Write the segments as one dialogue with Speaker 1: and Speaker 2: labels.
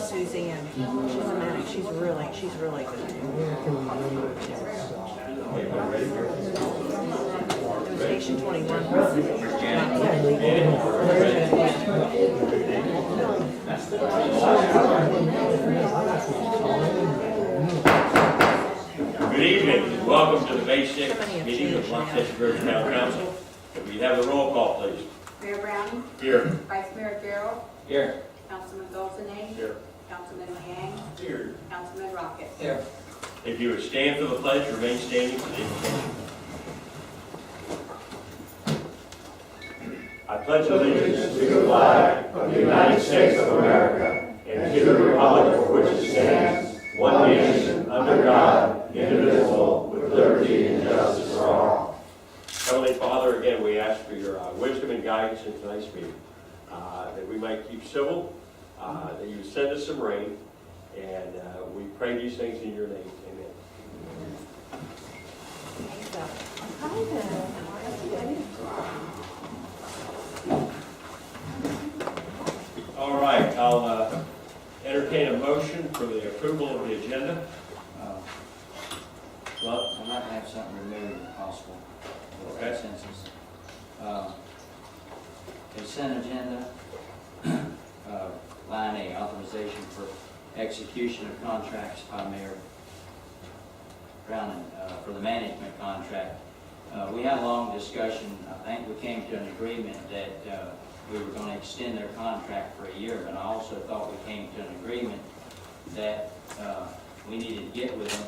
Speaker 1: Suzanne. She's a medic. She's really good. Station 21.
Speaker 2: Good evening, and welcome to the May 6th meeting of Rochester Village Town Council. If we have a roll call, please.
Speaker 3: Mayor Brown.
Speaker 2: Here.
Speaker 3: Vice Mayor Gerald.
Speaker 2: Here.
Speaker 3: Councilman Golsonane.
Speaker 2: Here.
Speaker 3: Councilman Mahang.
Speaker 2: Here.
Speaker 3: Councilman Rocket.
Speaker 2: Here. If you would stand for the pledge, remain standing for the invocation. I pledge allegiance to the flag of the United States of America and to the republic for which it stands, one nation, under God, indivisible, with liberty and justice for all. Heavenly Father, again, we ask for your wisdom and guidance in tonight's meeting, that we might keep civil, that you send us some rain, and we pray these things in your name. Amen. All right, I'll entertain a motion for the approval of the agenda. Well,
Speaker 4: I'd like to have something removed if possible. For
Speaker 2: Okay.
Speaker 4: consensus. Consent agenda, line A, authorization for execution of contracts by Mayor Brown for the management contract. We had a long discussion. I think we came to an agreement that we were going to extend their contract for a year, but I also thought we came to an agreement that we needed to get with them,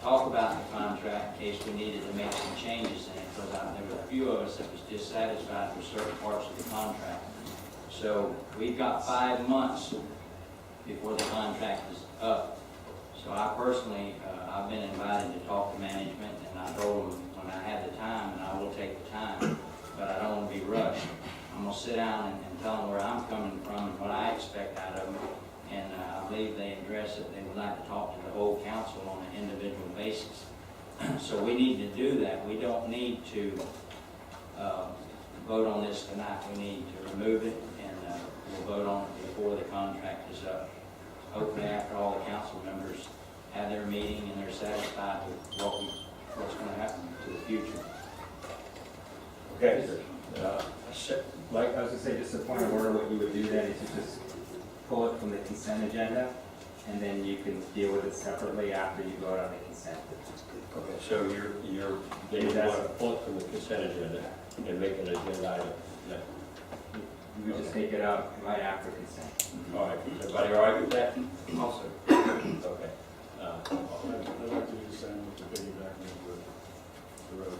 Speaker 4: talk about the contract in case we needed to make some changes in it, because there were a few of us that was dissatisfied with certain parts of the contract. So we've got 5 months before the contract is up. So I personally, I've been invited to talk to management, and I told them when I have the time, and I will take the time, but I don't want to be rushed. I'm going to sit down and tell them where I'm coming from and what I expect out of them. And I believe they addressed that they would like to talk to the whole council on an individual basis. So we need to do that. We don't need to vote on this tonight. We need to remove it, and we'll vote on it before the contract is up. Hopefully after all the council members have their meeting and they're satisfied with what's going to happen to the future.
Speaker 2: okay. Mike?
Speaker 5: I was going to say, just a point of order, what you would do then is you just pull it from the consent agenda, and then you can deal with it separately after you vote on the consent.
Speaker 2: Okay, so you're they want to pull it from the consent agenda and make an agenda item. Yeah.
Speaker 5: You would just take it up right after consent.
Speaker 2: All right, everybody all right with that?
Speaker 4: Also,
Speaker 2: Okay.
Speaker 6: I'd like to do the same with the piggybacking of the road.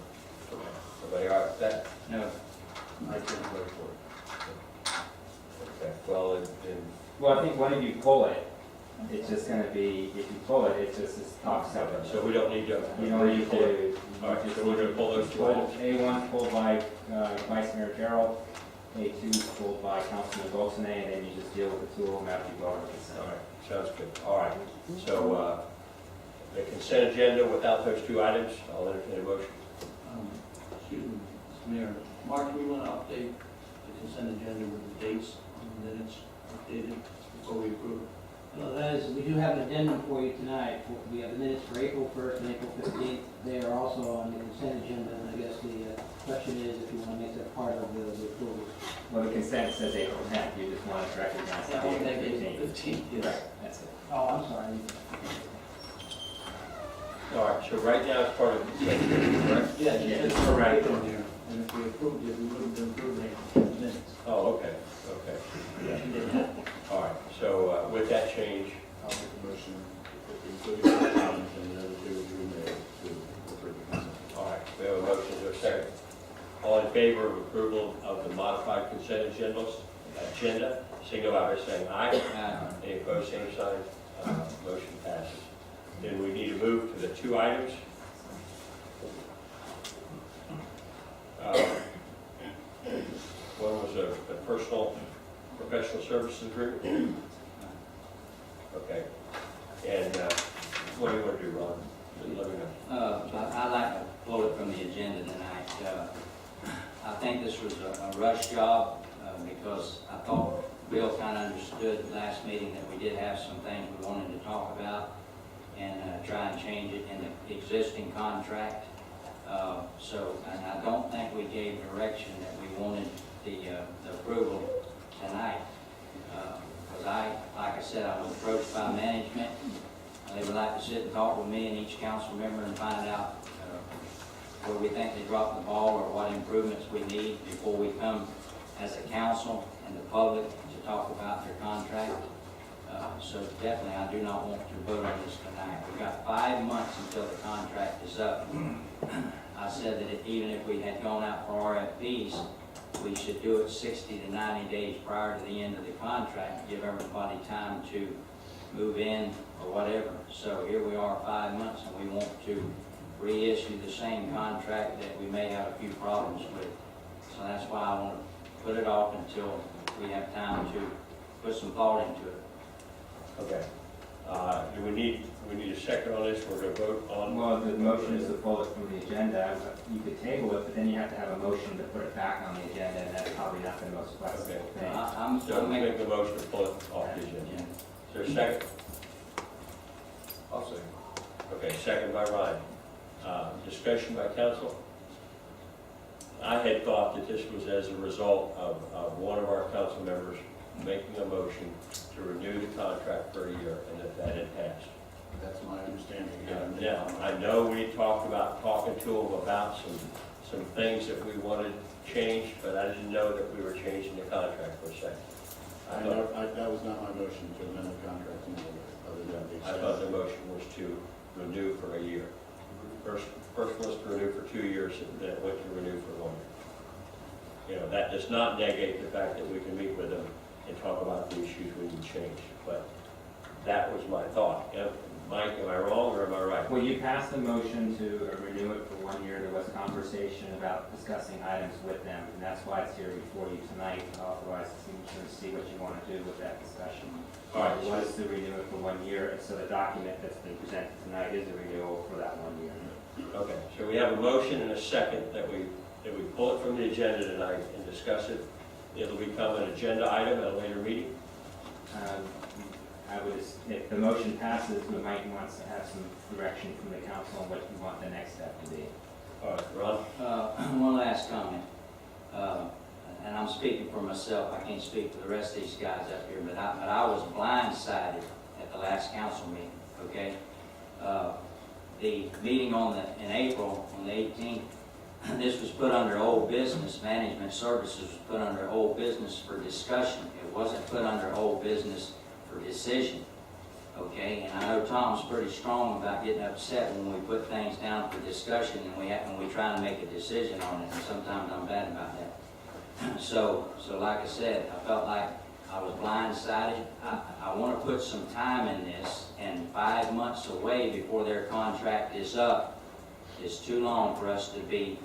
Speaker 2: Everybody all right with that?
Speaker 4: no,
Speaker 6: I can't vote for it.
Speaker 2: Okay, well,
Speaker 5: Well, I think when you pull it, it's just going to be, if you pull it, it's just this top separate.
Speaker 2: so we don't need to.
Speaker 5: You don't need to.
Speaker 2: All right, so we're going to pull those two items.
Speaker 5: A1 pulled by Vice Mayor Gerald, A2 pulled by Councilman Golsonane, and then you just deal with the two of them after you vote on the consent.
Speaker 2: All right, sounds good. All right, so the consent agenda without those two items, I'll entertain a motion.
Speaker 7: Excuse me, Mr. Mayor. Mark, do we want to update the consent agenda with the dates on the minutes updated before we approve it?
Speaker 8: Well, that is, we do have an addendum for you tonight. We have the minutes for April 1st and April 15th. They are also on the consent agenda, and I guess the question is if you want to make that part of the approval.
Speaker 5: Well, the consent says April 10th, you just want to recognize
Speaker 7: Yeah,
Speaker 5: the
Speaker 7: I'll make
Speaker 5: April
Speaker 7: it
Speaker 5: 15th.
Speaker 7: 15th, yes.
Speaker 5: Right, that's it.
Speaker 8: Oh, I'm sorry.
Speaker 2: All right, so right now it's part of the consent agenda, correct?
Speaker 7: Yeah,
Speaker 5: Yeah,
Speaker 7: it's
Speaker 5: correct.
Speaker 7: right on here. And if we approved it, we wouldn't have approved it in the minutes.
Speaker 2: Oh, okay, okay.
Speaker 7: Yeah, she did that.
Speaker 2: All right, so with that change,
Speaker 6: I'll make a motion, including the items and the other two we made to approve the consent.
Speaker 2: all right, we have a motion to a second. All in favor of approval of the modified consent agenda, signify by saying aye. Any opposed, same sign. Motion passes. Then we need to move to the two items. One was a professional services agreement. Okay. And what do you want to do, Ron? Let me know.
Speaker 4: I'd like to pull it from the agenda tonight. I think this was a rush job because I thought Bill kind of understood understood at the last meeting that we did have some things we wanted to talk about and try and change it in the existing contract. And I don't think we gave direction that we wanted the approval tonight. Because like I said, I was approached by management. They would like to sit and talk with me and each council member and find out where we think they dropped the ball or what improvements we need before we come as a council and the public to talk about their contract. So definitely, I do not want to vote on this tonight. We've got 5 months until the contract is up. I said that even if we had gone out for RFPs, we should do it 60 to 90 days prior to the end of the contract, to give everybody time to move in or whatever. So here we are 5 months, and we want to reissue the same contract that we may have a few problems with. So that's why I want to put it off until we have time to put some thought into it.
Speaker 2: Okay. Do we need a second on this? We're going to vote on.
Speaker 5: Well, the motion is to pull it from the agenda. You could table it, but then you have to have a motion to put it back on the agenda, and that's probably not the most flexible thing.
Speaker 4: I'm
Speaker 2: So
Speaker 4: still
Speaker 2: make
Speaker 4: making.
Speaker 2: the motion to pull it off the agenda. Is there a second?
Speaker 6: I'll say.
Speaker 2: Okay, second by Ryan. Discussion by council. I had thought that this was as a result of one of our council members making a motion to renew the contract for a year, and that had passed.
Speaker 6: That's my understanding.
Speaker 2: Now, I know we talked about talking to them about some things that we wanted changed, but I didn't know that we were changing the contract per se.
Speaker 6: That was not my motion to amend the contract in any way, other than the
Speaker 2: I thought the motion was to renew for a year. First was to renew for 2 years, and then it went to renew for 1 year. You know, that does not negate the fact that we can meet with them and talk about the issues we can change, but that was my thought. Mike, am I wrong or am I right?
Speaker 5: Well, you passed the motion to renew it for 1 year. There was conversation about discussing items with them, and that's why it's here before you tonight to authorize the signature and see what you want to do with that discussion.
Speaker 2: All right,
Speaker 5: It was to renew it for 1 year, and so the document that's been presented tonight is a renewal for that 1 year.
Speaker 2: Okay, so we have a motion and a second that we pull it from the agenda tonight and discuss it. It'll become an agenda item at a later meeting. If the motion passes, we might want to have some direction from the council on what you want the next step to be. All right, Ron?
Speaker 4: One last comment, and I'm speaking for myself, I can't speak for the rest of these guys up here, but I was blindsided at the last council meeting, okay? The meeting in April, on the 18th, this was put under old business, management services was put under old business for discussion. It wasn't put under old business for decision, okay? And I know Tom's pretty strong about getting upset when we put things down for discussion and we try to make a decision on it, and sometimes I'm bad about that. So like I said, I felt like I was blindsided. I want to put some time in this, and 5 months away before their contract is up is too long for us to be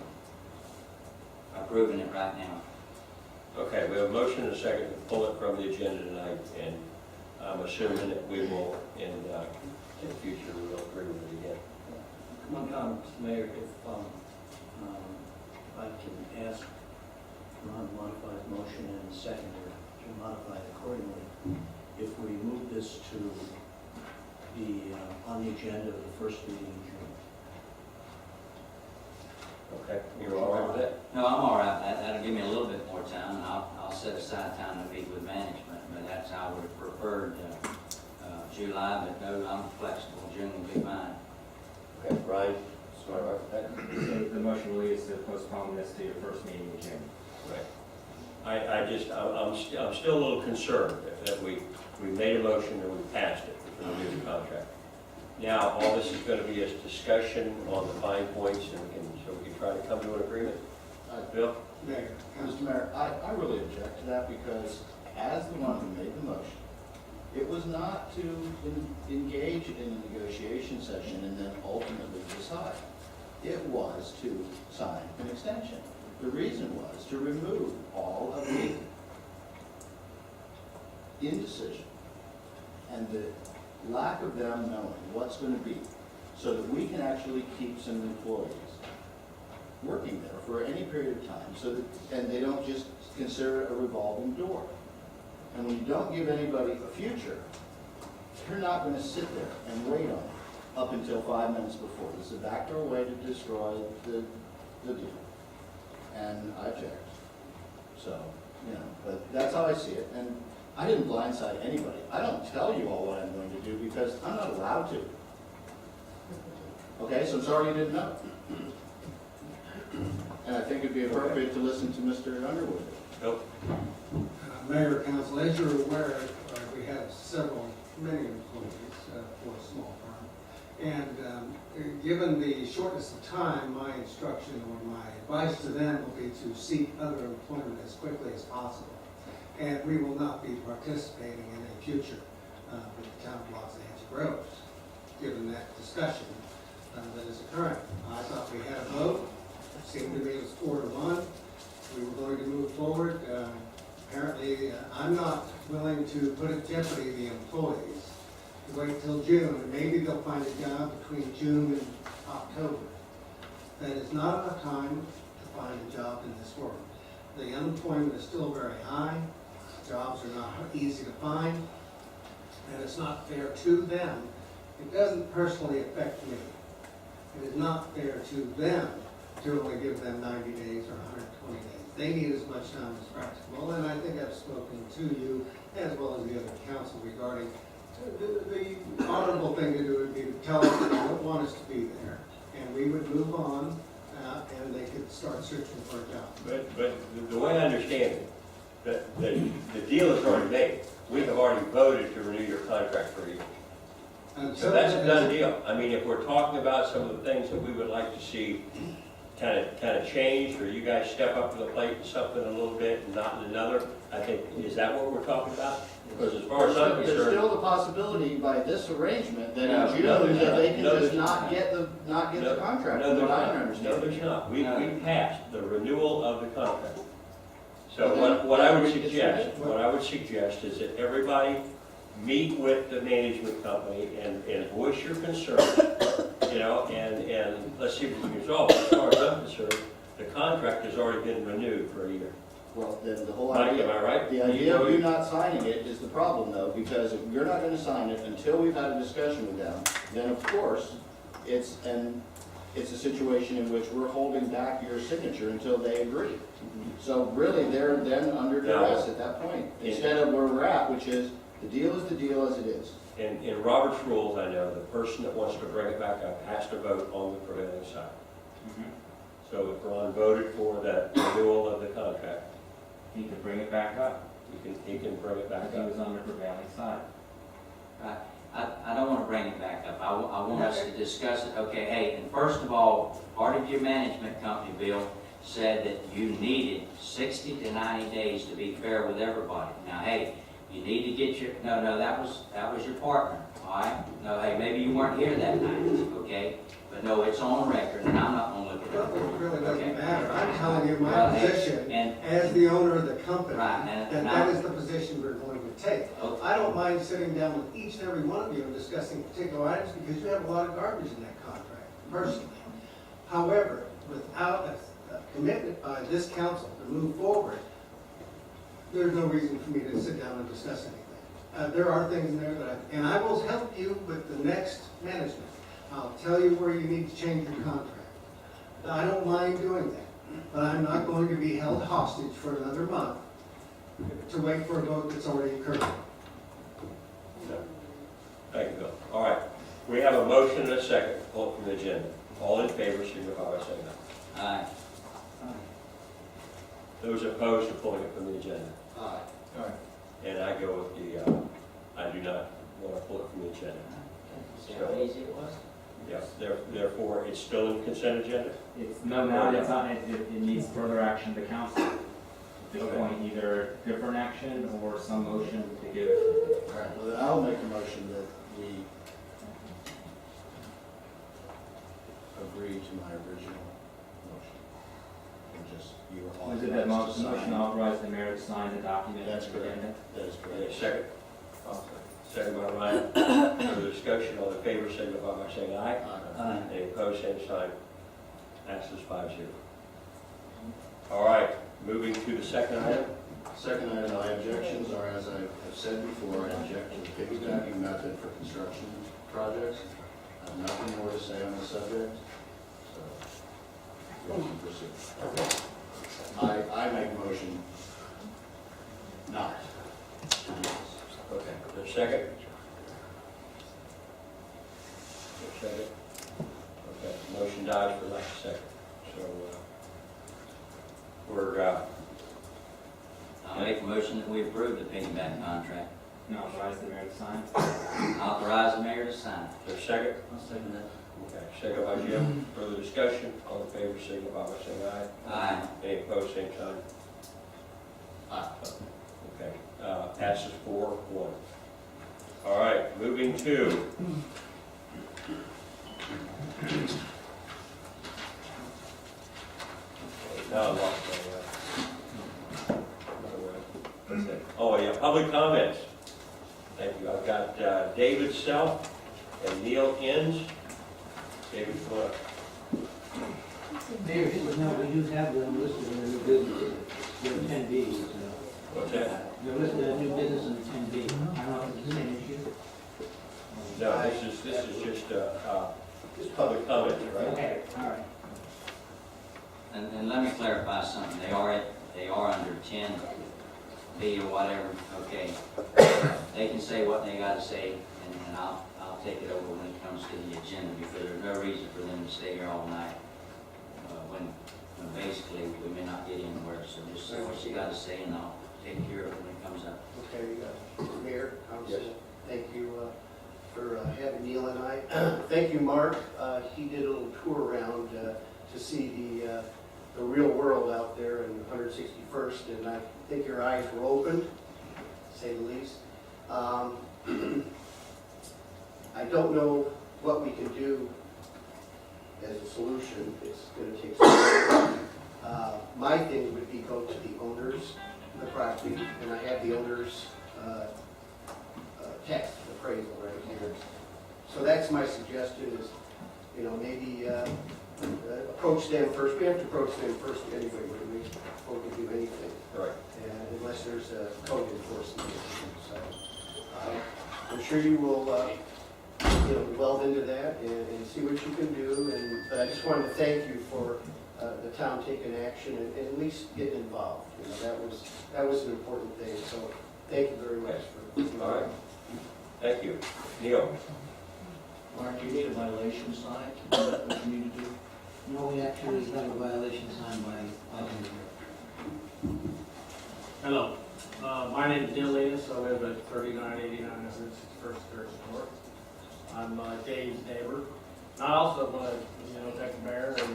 Speaker 4: approving it right now.
Speaker 2: Okay, we have a motion and a second to pull it from the agenda tonight, and I'm assuming that we will, in the future, we will agree with it again.
Speaker 7: One comment, Mr. Mayor, if I can ask Ron to modify his motion and second to modify it accordingly. If we move this to be on the agenda of the first meeting in June.
Speaker 2: Okay, you're all right with that?
Speaker 4: No, I'm all right. That'll give me a little bit more time, and I'll set aside time to meet with management, but that's how I would have preferred July, but no, I'm flexible. June will be fine.
Speaker 2: Okay, Brian, all right with that?
Speaker 5: So the motion really is to postpone this to your first meeting in June.
Speaker 2: Right. I'm still a little concerned that we made a motion and we passed it to renew the contract. Now, all this is going to be a discussion on the fine points, so we can try to come to an agreement. Bill?
Speaker 6: Mayor, Mr. Mayor, I really object to that because as the one who made the motion, it was not to engage in a negotiation session and then ultimately decide. It was to sign an extension. The reason was to remove all of the indecision and the lack of them knowing what's going to be so that we can actually keep some employees working there for any period of time, so that, and they don't just consider it a revolving door. And when you don't give anybody a future, they're not gonna sit there and wait on it up until 5 minutes before. This is a backdoor way to destroy the deal. And I object. So, you know, but that's how I see it. And I didn't blindside anybody. I don't tell you all what I'm going to do because I'm not allowed to. Okay, so I'm sorry you didn't know. And I think it'd be appropriate to listen to Mr. Underwood.
Speaker 2: Nope.
Speaker 9: Mayor, Council, as you're aware, we have many employees for a small firm. And given the shortness of time, my instruction or my advice to them will be to seek other employment as quickly as possible. And we will not be participating in a future with the town of Los Angeles Groves, given that discussion that is occurring. I thought we had a vote. It seemed to me it was 4-1. We were going to move forward. Apparently, I'm not willing to put at jeopardy the employees to wait till June, and maybe they'll find a job between June and October. That is not enough time to find a job in this world. The unemployment is still very high, jobs are not easy to find, and it's not fair to them. It doesn't personally affect me. It is not fair to them to only give them 90 days or 120 days. They need as much time as practicable, and I think I've spoken to you as well as the other council regarding the honorable thing to do would be to tell us that they don't want us to be there, and we would move on, and they could start searching for a job.
Speaker 2: But the way I understand it, the deal is already made. We have already voted to renew your contract for a year.
Speaker 9: And
Speaker 2: So that's a done deal. I mean, if we're talking about some of the things that we would like to see kind of changed, or you guys step up to the plate in something a little bit and not in another, I think, is that what we're talking about? Because as far as I'm
Speaker 6: There's
Speaker 2: concerned,
Speaker 6: still the possibility by this arrangement that
Speaker 2: No,
Speaker 6: in June,
Speaker 2: no,
Speaker 6: that they can
Speaker 2: no,
Speaker 6: just
Speaker 2: there's
Speaker 6: not get the contract,
Speaker 2: no,
Speaker 6: from what I
Speaker 2: there's
Speaker 6: understand.
Speaker 2: not. No, there's not. We passed the renewal of the contract. So
Speaker 6: Okay.
Speaker 2: what I would suggest is that everybody meet with the management company and voice your concern, you know, and let's see if we can resolve it. As far as I'm concerned, the contract has already been renewed for a year.
Speaker 6: Well, then the whole
Speaker 2: Mike,
Speaker 6: idea.
Speaker 2: am I right?
Speaker 6: The idea of you not signing it is the problem though, because if you're not gonna sign it until we've had a discussion with them, then of course, it's a situation in which we're holding back your signature until they agree. So really, they're then under duress at that point, instead of where we're at, which is, the deal is the deal as it is.
Speaker 2: In Robert's rules, I know the person that wants to bring it back up has to vote on the prevailing side. So if Ron voted for the renewal of the contract,
Speaker 5: He could bring it back up
Speaker 2: he can bring it back
Speaker 5: if he
Speaker 2: up.
Speaker 5: was on the prevailing side.
Speaker 4: I don't want to bring it back up. I want us to discuss it. Okay, hey, and first of all, part of your management company, Bill, said that you needed 60 to 90 days to be fair with everybody. Now, hey, you need to get your, no, that was your partner, all right? No, hey, maybe you weren't here that night, okay? But no, it's on record, and I'm not gonna look at
Speaker 9: Well,
Speaker 4: it.
Speaker 9: it really
Speaker 4: Okay.
Speaker 9: doesn't matter. I'm telling you my
Speaker 4: Well,
Speaker 9: position
Speaker 4: and-
Speaker 9: as the owner of the company,
Speaker 4: Right, and-
Speaker 9: that that is the position we're going to take.
Speaker 4: Okay.
Speaker 9: I don't mind sitting down with each and every one of you and discussing particular items because you have a lot of garbage in that contract, personally. However, without a commitment by this council to move forward, there's no reason for me to sit down and discuss anything. There are things in there and I will help you with the next management. I'll tell you where you need to change your contract. I don't mind doing that, but I'm not going to be held hostage for another month to wait for a vote that's already occurred.
Speaker 2: No. Thank you, Bill. All right, we have a motion and a second, pull it from the agenda. All in favor, signify by saying aye.
Speaker 4: Aye.
Speaker 2: Those opposed to pulling it from the agenda?
Speaker 6: Aye.
Speaker 2: And I go with the, I do not want to pull it from the agenda.
Speaker 4: See how easy it was?
Speaker 2: Yes, therefore, it's still in the consent agenda?
Speaker 5: It's, no, now it's on, it needs further action of the council. At this
Speaker 2: Okay.
Speaker 5: point, either different action or some motion to give.
Speaker 6: All right, well, then I'll make a motion that we agree to my original motion. And just, you were
Speaker 5: Was it that
Speaker 6: authorized to
Speaker 5: motion
Speaker 6: sign.
Speaker 5: authorized the mayor to sign the document?
Speaker 6: That's
Speaker 5: for the
Speaker 6: correct.
Speaker 5: agenda?
Speaker 6: That is
Speaker 2: Any
Speaker 6: correct.
Speaker 2: second? Second by Ryan. Further discussion, all in favor, signify by saying aye.
Speaker 6: Aye.
Speaker 2: Any opposed, same sign. Passes 5-0. All right, moving to the second item.
Speaker 6: Second item, my objections are, as I have said before, I object to the piggybacking method for construction projects. I have nothing more to say on the subject, so we can proceed. I make a motion not to do this.
Speaker 2: Okay, the second? The second? Okay, motion dies for lack of second. So, we're,
Speaker 4: I'll make a motion that we approve the piggyback contract.
Speaker 5: And authorize the mayor to sign.
Speaker 4: Authorize the mayor to sign.
Speaker 2: the second?
Speaker 7: I'll second that.
Speaker 2: Okay, second by Jim. Further discussion? All in favor, signify by saying aye.
Speaker 4: Aye.
Speaker 2: Any opposed, same sign.
Speaker 6: Aye.
Speaker 2: Okay, passes 4-1. All right, moving to now I lost my oh yeah, public comments. Thank you. I've got David Self and Neil Inns. David, come on.
Speaker 8: Mayor, just to know, we do have them listed in the new business, the 10B, so.
Speaker 2: What's that?
Speaker 8: They're listed as new business in the 10B. I don't know if it's an issue.
Speaker 2: No, this is just public comment, right?
Speaker 8: Okay, all right.
Speaker 4: And let me clarify something, they are under 10B or whatever, okay. They can say what they gotta say, and I'll take it over when it comes to the agenda, because there's no reason for them to stay here all night, when basically we may not get anywhere, so just say what you gotta say, and I'll take care of it when it comes up.
Speaker 10: Okay, Mayor,
Speaker 2: Yes.
Speaker 10: Council, thank you for having Neil and I. Thank you, Mark. He did a little tour around to see the real world out there in 161st, and I think your eyes were opened, to say the least. I don't know what we can do as a solution. It's going to take some time. My thing would be go to the owners of the property, and I have the owners' tax appraisal right here. So that's my suggestion is, maybe approach them first. We have to approach them first anyway, when we do anything,
Speaker 2: Right.
Speaker 10: and unless there's a code enforcement issue. So I'm sure you will delve into that and see what you can do. But I just wanted to thank you for the town taking action and at least getting involved. That was an important thing. So thank you very much for.
Speaker 2: All right. Thank you. Neil?
Speaker 7: Mark, do you need a violation sign? Is that what you need to do?
Speaker 8: No, we actually have a violation signed by engineer.
Speaker 11: Hello, my name is Neil Letus. I live at 3989 First Church North. I'm Dave's neighbor. And I also want to, thank the mayor and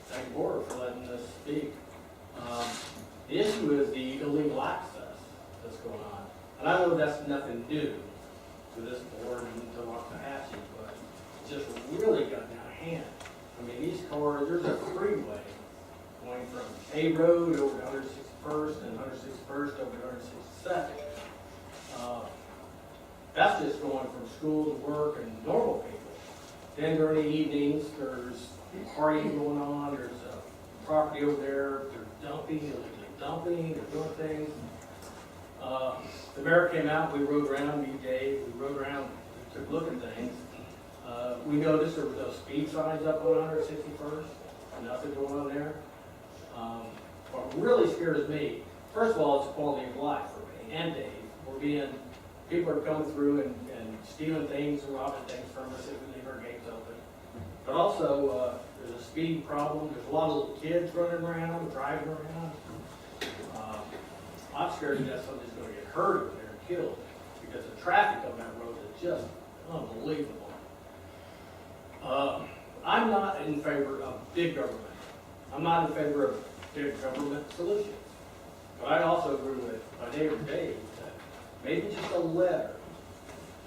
Speaker 11: thank the board for letting us speak. The issue is the illegal access that's going on. And I know that's nothing new to this board and to Waxahachie, but it's just really gotten out of hand. I mean, these cars, there's a freeway going from A Road over to 161st and 161st over to 162nd. That's just going from school to work and normal people. Then during the evenings, there's partying going on, there's a property over there, they're dumping, illegally dumping, they're doing things. The mayor came out, we rode around, me and Dave, we rode around, took a look at things. We noticed there were those speed signs up on 161st, nothing going on there. What really scares me, first of all, it's quality of life for me and Dave. People are coming through and stealing things and robbing things from us if we leave our gates open. But also, there's a speed problem. There's a lot of little kids running around, driving around. I'm scared that somebody's going to get hurt over there and killed because the traffic on that road is just unbelievable. I'm not in favor of big government. I'm not in favor of big government solutions. But I also agree with my neighbor Dave that maybe just a letter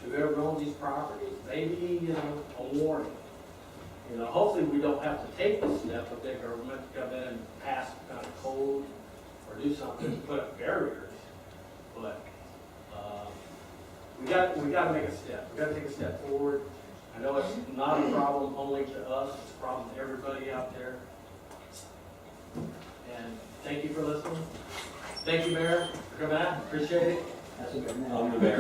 Speaker 11: to whoever owns these properties, maybe, a warning. Hopefully we don't have to take the step of big government to come in and pass some kind of code or do something to put up barriers. But we got to make a step. We got to take a step forward. I know it's not a problem only to us, it's a problem to everybody out there. And thank you for listening. Thank you, Mayor, for coming out, appreciate it.
Speaker 8: That's a good man.
Speaker 2: I'm the mayor.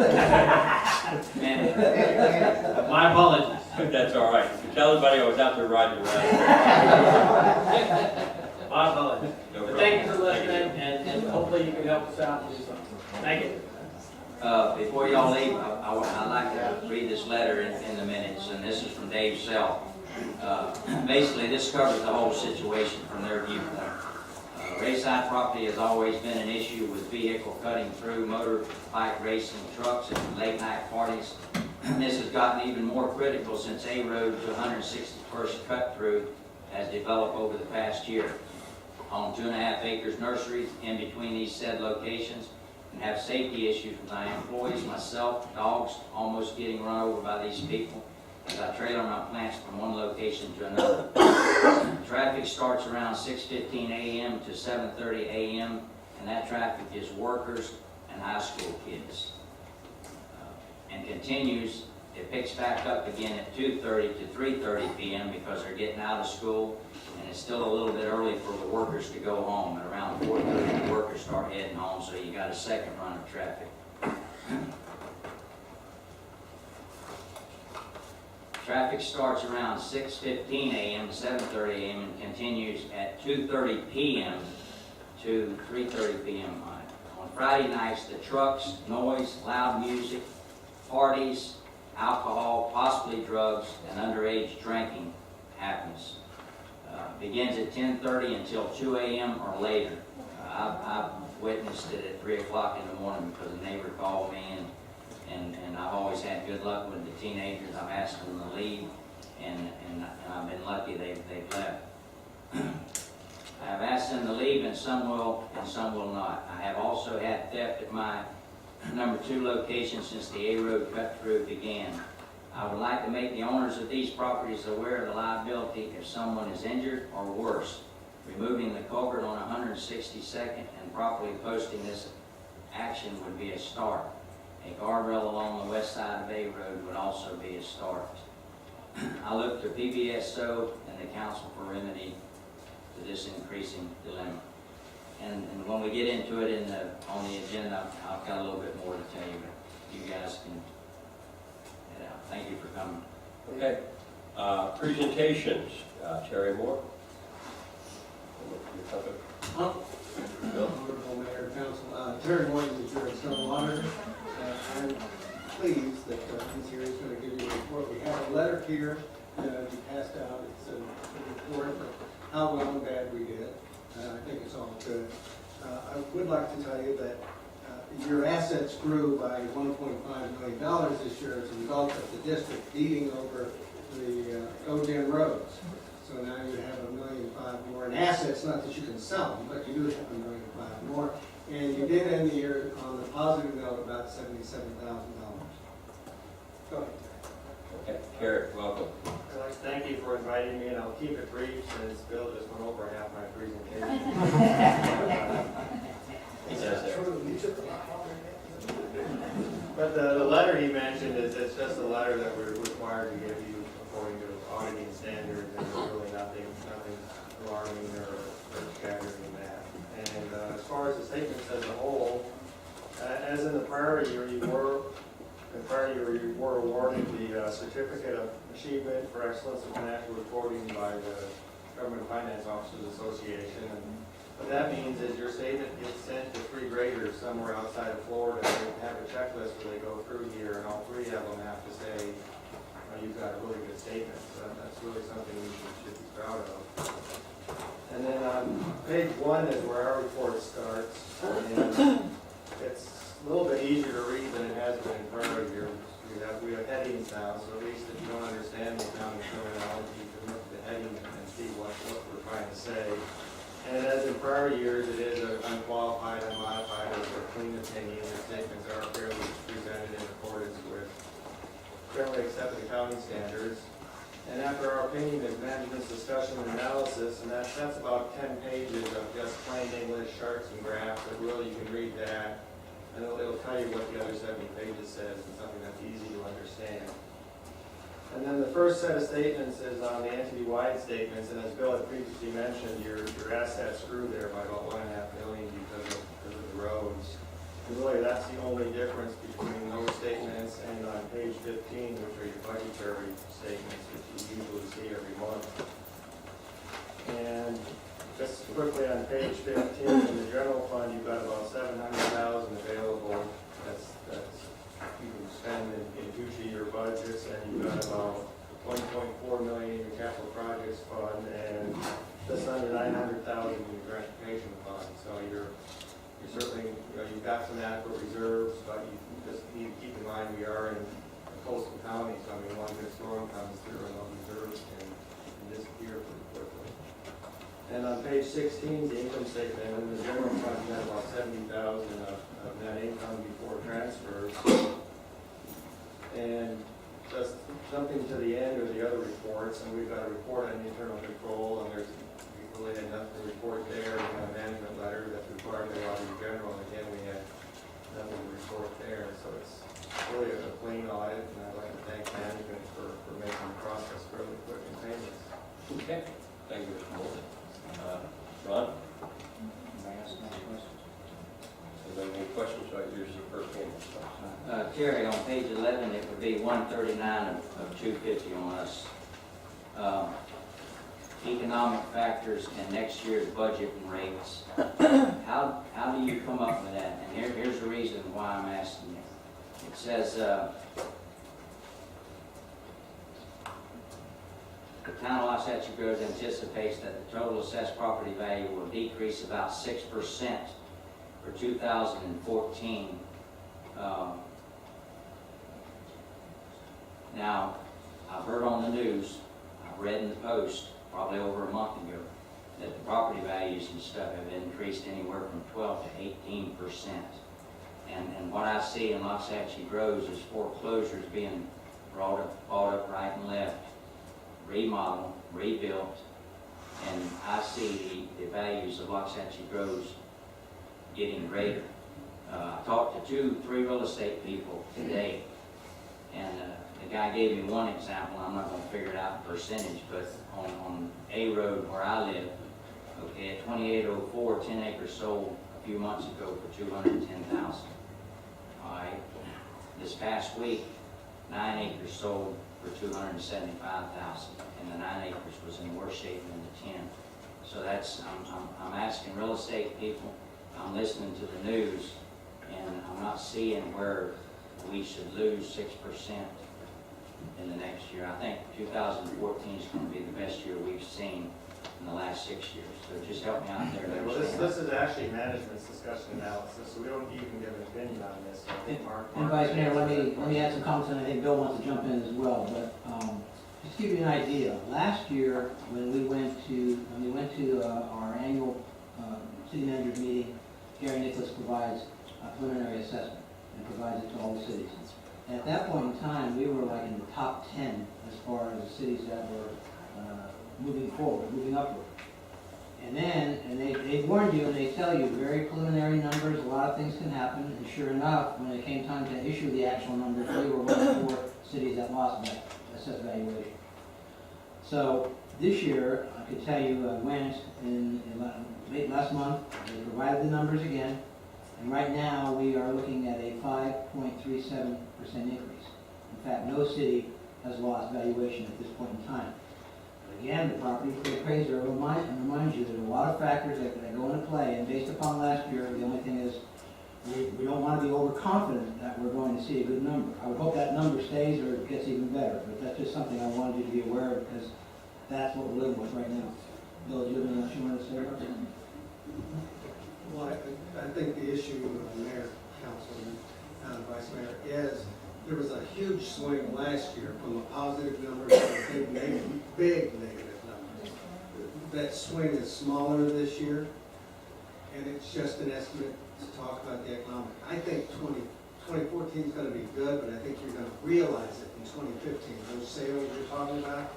Speaker 4: Man,
Speaker 11: My apologies.
Speaker 2: That's all right. Tell everybody I was out there riding around.
Speaker 11: My apologies.
Speaker 2: No
Speaker 11: But thank you for
Speaker 2: problem.
Speaker 11: listening, and hopefully you can help us out and do something. Thank you.
Speaker 4: before y'all leave, I'd like to read this letter in the minutes, and this is from Dave Self. Basically, this covers the whole situation from their viewpoint. Rayside property has always been an issue with vehicle cutting through, motorbike racing, trucks, and late-night parties. This has gotten even more critical since A Road to 161st cut-through has developed over the past year. On 2.5 acres nurseries in between these said locations, and have safety issues with my employees, myself, dogs, almost getting run over by these people as I trailer my plants from one location to another. Traffic starts around 6:15 a.m. to 7:30 a.m., and that traffic is workers and high school kids. And continues, it picks back up again at 2:30 to 3:30 p.m. because they're getting out of school, and it's still a little bit early for the workers to go home. At around 4:30, the workers start heading home, so you got a second run of traffic. Traffic starts around 6:15 a.m. to 7:30 a.m. and continues at 2:30 p.m. to 3:30 p.m. On Friday nights, the trucks, noise, loud music, parties, alcohol, possibly drugs, and underage drinking happens. Begins at 10:30 until 2 a.m. or later. I've witnessed it at 3 o'clock in the morning because a neighbor called me, and I've always had good luck with the teenagers. I've asked them to leave, and I've been lucky they've left. I have asked them to leave, and some will not. I have also had theft at my number 2 location since the A Road cut-through began. I would like to make the owners of these properties aware of the liability if someone is injured or worse. Removing the culvert on 162nd and properly posting this action would be a start. A guardrail along the west side of A Road would also be a start. I look to PBSO and the council for remedy to this increasing dilemma. And when we get into it on the agenda, I've got a little bit more to tell you, but you guys can head out. Thank you for coming.
Speaker 2: Okay. Presentations. Terry Moore.
Speaker 9: Honorable Mayor, Council, Terry Morgan is your external auditor. I'm pleased that he's here. He's going to give you a report. We have a letter here to be passed out. It's a report of how well and bad we did. I think it's all good. I would like to tell you that your assets grew by $1.5 million this year as a result of the district deeding over the OGen roads. So now you have $1.5 million more in assets, not that you can sell them, but you do have $1.5 million more. And you did end the year on a positive note about $77,000. Go ahead.
Speaker 2: Okay. Terry, welcome.
Speaker 12: I'd like to thank you for inviting me, and I'll keep it brief since Bill just went over half my presentation.
Speaker 2: He does that.
Speaker 12: But the letter he mentioned it's just a letter that we're required to give you according to auditing standards, and there's really nothing alarming or staggering in that. And as far as the statements as a whole, as in the prior year, you were awarded the Certificate of Achievement for Excellence in Financial Reporting by the Government Finance Officers Association. And what that means is your statement gets sent to 3 graders somewhere outside of Florida. They have a checklist where they go through here, and all 3 of them have to say, you've got a really good statement. So that's really something we should be proud of. And then on page 1 is where our report starts. And it's a little bit easier to read than it has been in prior years. We have headings now, so at least if you don't understand the accounting terminology, you can look at the heading and see what we're trying to say. And as in prior years, it is an unqualified, unmodified, or clean opinion. The statements are fairly presented in accordance with fairly accepted accounting standards. And after our opinion is management's discussion and analysis, and that's about 10 pages of just plain English charts and graphs, but really you can read that, and it'll tell you what the other 70 pages says, and something that's easy to understand. And then the first set of statements is on the entity-wide statements, and as Bill had previously mentioned, your assets grew there by about $1.5 million because of the roads. And really, that's the only difference between those statements and on page 15, which are your budgetary statements, which you usually see every month. And just quickly on page 15, in the general fund, you've got about $700,000 available. That's you can spend in future year budgets, and you've got about $1.4 million in your capital projects fund, and just under $900,000 in your transportation fund. So you're certainly, you've got some adequate reserves, but you just need to keep in mind we are in a coastal county, so I mean, one good storm comes through and those reserves can disappear pretty quickly. And on page 16, the income statement, in the general fund, you have about $70,000 of net income before transfers. And just jumping to the end of the other reports, and we've got a report on internal control, and we really had nothing to report there. We have a management letter that's required by the Auditor General, and again, we had nothing to report there. So it's really a clean audit, and I'd like to thank management for making the process fairly quick and painless.
Speaker 2: Okay, thank you, Mr. Moulton. Ron? Any questions? Right, here's the first one.
Speaker 4: Terry, on page 11, it would be 139 of 250 on us. Economic factors and next year's budget and rates. How do you come up with that? And here's the reason why I'm asking you. It says, the town of Wasatch Groves anticipates that the total assessed property value will decrease about 6% for 2014. Now, I've heard on the news, I've read in the Post, probably over a month ago, that the property values and stuff have increased anywhere from 12 to 18%. And what I see in Wasatch Groves is foreclosures being bought up right and left, remodeled, rebuilt, and I see the values of Wasatch Groves getting greater. I talked to 3 real estate people today, and the guy gave me one example. I'm not going to figure it out in percentage, but on A Road where I live, okay, at 2804, 10 acres sold a few months ago for $210,000. All right, this past week, 9 acres sold for $275,000, and the 9 acres was in worse shape than the 10. So that's, I'm asking real estate people, I'm listening to the news, and I'm not seeing where we should lose 6% in the next year. I think 2014 is going to be the best year we've seen in the last 6 years. So just help me out there.
Speaker 12: Well, this is actually management's discussion analysis, so we don't even give an opinion on this. So I think Mark.
Speaker 8: And Vice Mayor, let me add some comments, and I think Bill wants to jump in as well, but just to give you an idea, last year when we went to our annual city manager's meeting, Gary Nicholas provides a preliminary assessment and provides it to all the cities. And at that point in time, we were like in the top 10 as far as the cities that were moving forward, moving upward. And then, they warned you and they tell you very preliminary numbers, a lot of things can happen, and sure enough, when it came time to issue the actual numbers, we were one of 4 cities that lost that assessed valuation. So this year, I could tell you, went in late last month, they provided the numbers again, and right now we are looking at a 5.37% increase. In fact, no city has lost valuation at this point in time. Again, the property appraiser reminds you there's a lot of factors that go into play, and based upon last year, the only thing is we don't want to be overconfident that we're going to see a good number. I would hope that number stays or gets even better, but that's just something I wanted you to be aware of because that's what we're living with right now. Bill, do you have anything else you want to say about that?
Speaker 9: Well, I think the issue with the mayor, council, and vice mayor is there was a huge swing last year from a positive number to a big negative number. That swing is smaller this year, and it's just an estimate to talk about the economic. I think 2014 is going to be good, but I think you're going to realize it in 2015. Those sales you're talking about,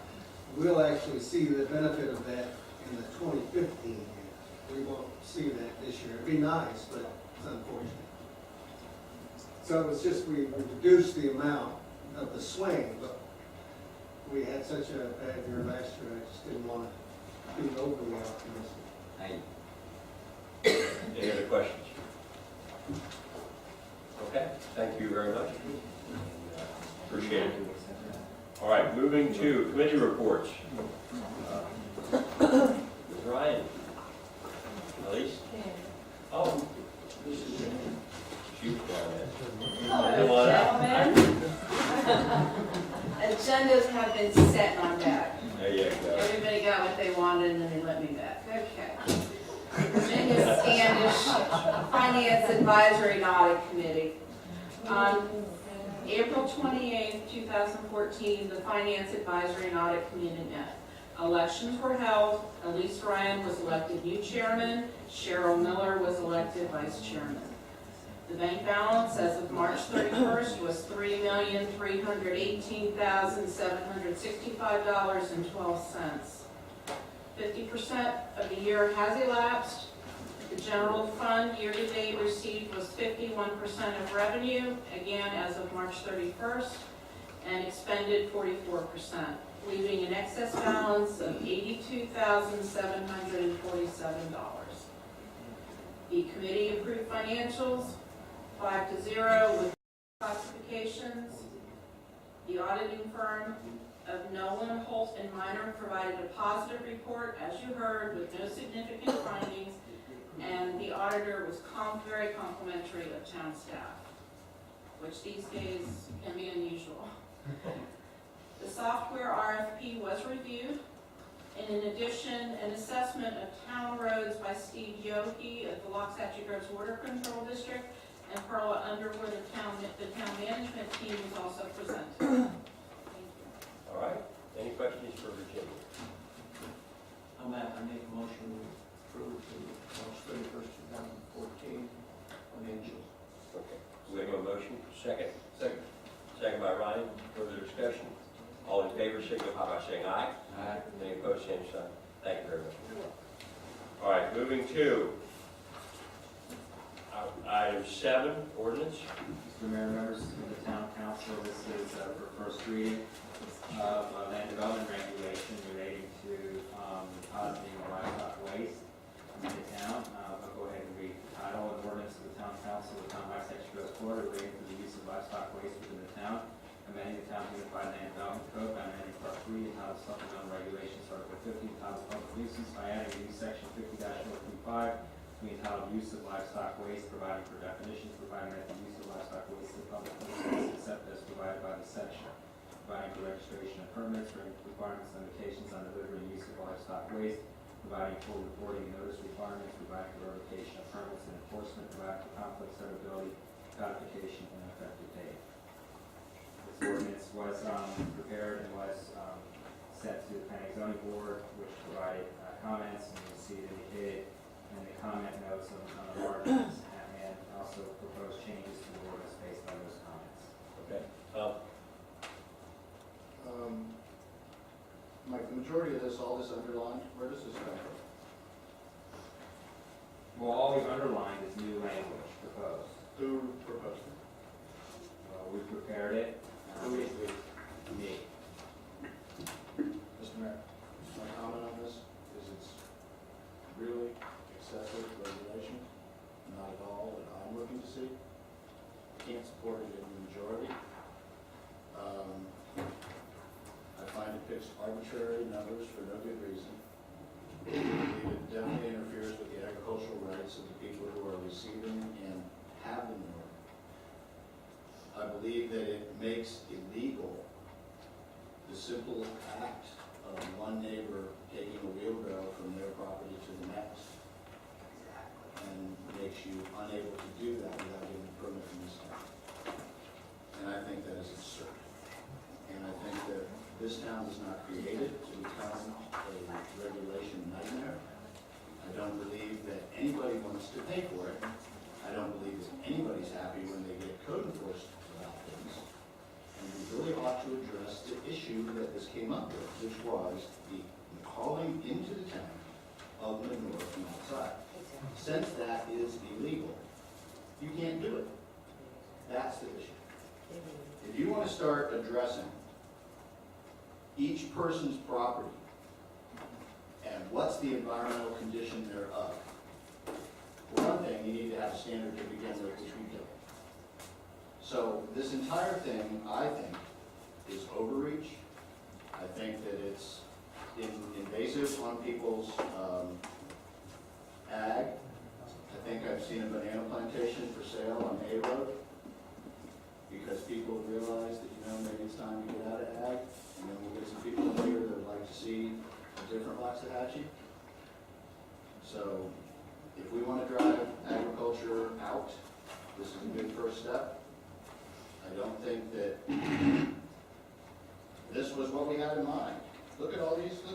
Speaker 9: we'll actually see the benefit of that in the 2015 year. We won't see that this year. It'd be nice, but it's unfortunate. So it was just, we reduced the amount of the swing, but we had such a bad year last year, I just didn't want to be overly optimistic.
Speaker 4: Hey,
Speaker 2: Any other questions? Okay, thank you very much. Appreciate it. All right, moving to committee reports. Ms. Ryan? Elise? Oh, this is you.
Speaker 3: Hello, gentlemen. Agendas have been set and I'm back.
Speaker 2: There you go.
Speaker 3: Everybody got what they wanted and then they let me back. Okay. Virginia Standish Finance Advisory and Audit Committee. On April 28th, 2014, the Finance Advisory and Audit Committee met. Elections were held. Elise Ryan was elected new chairman. Cheryl Miller was elected vice chairman. The bank balance as of March 31st was $3,318,765.12. 50% of the year has elapsed. The general fund year-to-date received was 51% of revenue, again as of March 31st, and expended 44%, leaving an excess balance of $82,747. The committee approved financials 5-0 with classifications. The auditing firm of Nolan, Holt and Minor provided a positive report, as you heard, with no significant findings, and the auditor was very complimentary of town staff, which these days can be unusual. The software RFP was reviewed, and in addition, an assessment of town roads by Steve Yohe of the Loxahatchee Groves Water Control District and Perla Underwood, the town management team, was also presented. Thank you.
Speaker 2: All right, any questions for Virginia?
Speaker 7: I make a motion to approve the March 31st, 2014 financials.
Speaker 2: Okay, we have a motion, second. Second by Ryan, further discussion. All in favor, signify by saying aye.
Speaker 5: Aye.
Speaker 2: Any opposed, same sign. Thank you very much. All right, moving to item 7, ordinance.
Speaker 5: Mr. Mayor, members of the town council, this is for first reading of land development regulation relating to depositing of livestock waste in the town. I'll go ahead and read the title. An ordinance of the town council of the town of Loxahatchee Groves, Florida, relating to the use of livestock waste within the town, amending the town's unified land development code by amending part 3 entitled supplemental regulations, article 50 entitled public nuisance by adding a new section 50-035 to be entitled use of livestock waste, providing for definitions, providing that the use of livestock waste is public nuisance except as provided by the section, providing for registration of permits, requirements, limitations on delivery and use of livestock waste, providing for reporting notice requirements, providing for revocation of permits and enforcement, providing for conflict severability, codification, and effective date. This ordinance was prepared and was sent to the planning and zoning board, which provided comments, and you'll see it indicated in the comment notes on the ordinance, and also proposed changes to the ordinance based on those comments.
Speaker 2: Okay.
Speaker 6: Mike, the majority of this, all this underlined, where does this come from?
Speaker 5: Well, all we've underlined is new language proposed.
Speaker 6: Who proposed it?
Speaker 5: We prepared it.
Speaker 6: Who is we?
Speaker 5: Me.
Speaker 6: Mr. Mayor, my comment on this is it's really excessive regulation, not at all what I'm looking to see. Can't support it in the majority. I find it picks arbitrary numbers for no good reason. I believe it definitely interferes with the agricultural rights of the people who are receiving and have the manure. I believe that it makes illegal the simple act of one neighbor taking a wheelbarrow from their property to the next, and makes you unable to do that without getting a permit from this town. And I think that is absurd. And I think that this town was not created to become a regulation nightmare. I don't believe that anybody wants to pay for it. I don't believe that anybody's happy when they get code enforced about things. And we really ought to address the issue that this came up with, which was the calling into the town of manure from outside. Since that is illegal, you can't do it. That's the issue. If you want to start addressing each person's property and what's the environmental condition thereof, For one thing, you need to have a standard to begin with, which we do. So this entire thing, I think, is overreach. I think that it's invasive on people's ag. I think I've seen a banana plantation for sale on A Road because people realize that, maybe it's time to get out of ag. And then we'll get some people in here that would like to see a different Waxahachie. So if we want to drive agriculture out, this is a good first step. I don't think that this was what we had in mind. Look at all these pages.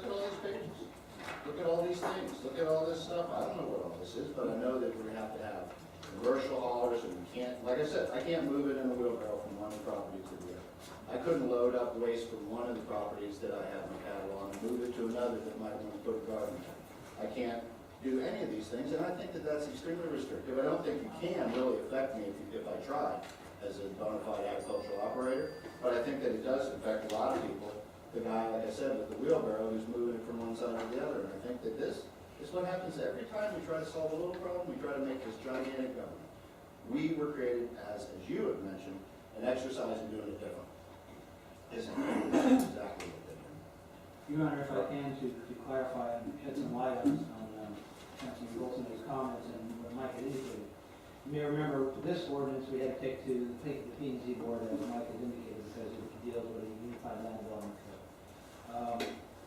Speaker 6: Look at all these things. Look at all this stuff. I don't know what all this is, but I know that we're going to have commercial haulers, and we can't, like I said, I can't move it in a wheelbarrow from one property to the other. I couldn't load up waste from one of the properties that I have my cattle on and move it to another that might want to put a garden in. I can't do any of these things, and I think that that's extremely restrictive. I don't think you can really affect me if I try as a bona fide agricultural operator, but I think that it does affect a lot of people. The guy, like I said, with the wheelbarrow who's moving it from one side to the other, and I think that this is what happens every time we try to solve a little problem, we try to make this gigantic government. We were created as you have mentioned, an exercise in doing it different. Isn't it? That's exactly what they do.
Speaker 8: Your Honor, if I can, to clarify and shed some light on Councilman Goldson's comments and what Mike had indicated. You may remember this ordinance we had to take to the P and Z board, as Mike had indicated, because it deals with a unified land development code.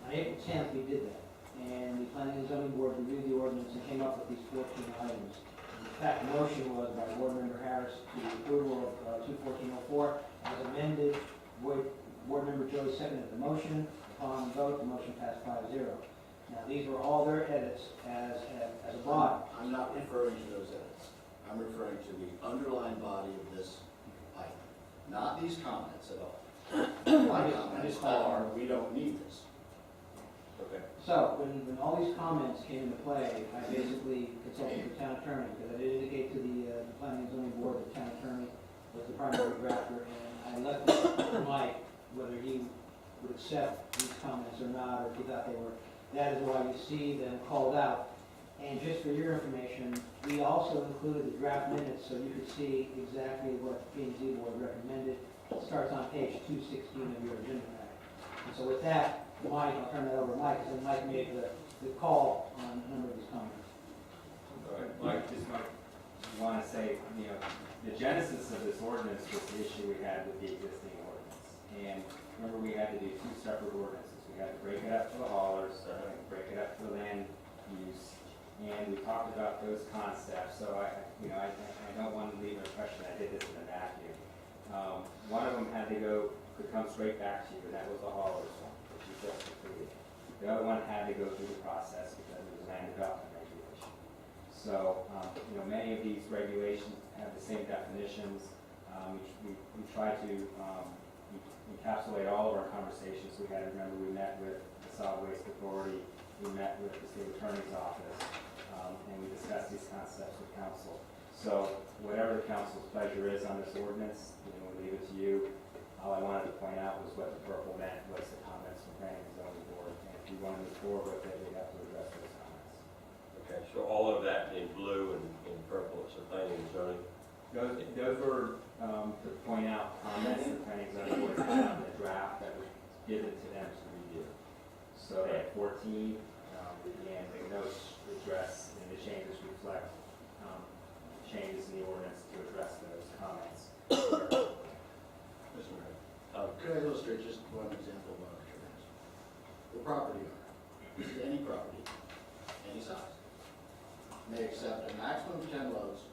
Speaker 8: On April 10th, we did that, and the Planning and Zoning Board reviewed the ordinance and came up with these 14 items. In fact, the motion was by Board Member Harris to approval of 21404 as amended. Board Member Joey seconded the motion. Upon vote, the motion passed 5-0. Now, these were all their edits as a body.
Speaker 6: I'm not referring to those edits. I'm referring to the underlying body of this item, not these comments at all. My comments are, we don't need this. Okay.
Speaker 8: So, when all these comments came into play, I basically consulted the town attorney, because I did indicate to the Planning and Zoning Board that the town attorney was the primary drafter, and I left it to Mike whether he would accept these comments or not, or if he thought they were. That is why you see them called out. And just for your information, we also included the draft minutes so you could see exactly what the P and Z Board recommended. It starts on page 216 of your agenda pack. And so with that, Mike, I'll turn that over to Mike, because then Mike made the call on a number of these comments.
Speaker 5: Mike, just want to say, the genesis of this ordinance was the issue we had with the existing ordinance. And remember, we had to do two separate ordinances. We had to break it up for the haulers, break it up for the land use, and we talked about those concepts. So I don't want to leave an impression I did this in a vacuum. One of them could come straight back to you, and that was the haulers one, which you just completed. The other one had to go through the process because it was land development regulation. So, many of these regulations have the same definitions. We try to encapsulate all of our conversations. We had to remember we met with the Solid Waste Authority, we met with the State Attorney's Office, and we discussed these concepts with council. So whatever the council's pleasure is on this ordinance, we leave it to you. All I wanted to point out was what the purple meant was the comments from Planning and Zoning Board. And if you want to move forward with it, we have to address those comments.
Speaker 2: Okay, so all of that in blue and in purple, so planning and zoning.
Speaker 5: Those were to point out comments that Planning and Zoning Board had on the draft that was given to them to review. So they had 14, and the notes address and the changes reflect changes in the ordinance to address those comments.
Speaker 6: Mr. Mayor, could I illustrate just one example of arbitrariness? The property owner, this is any property, any size, may accept a maximum of 10 loads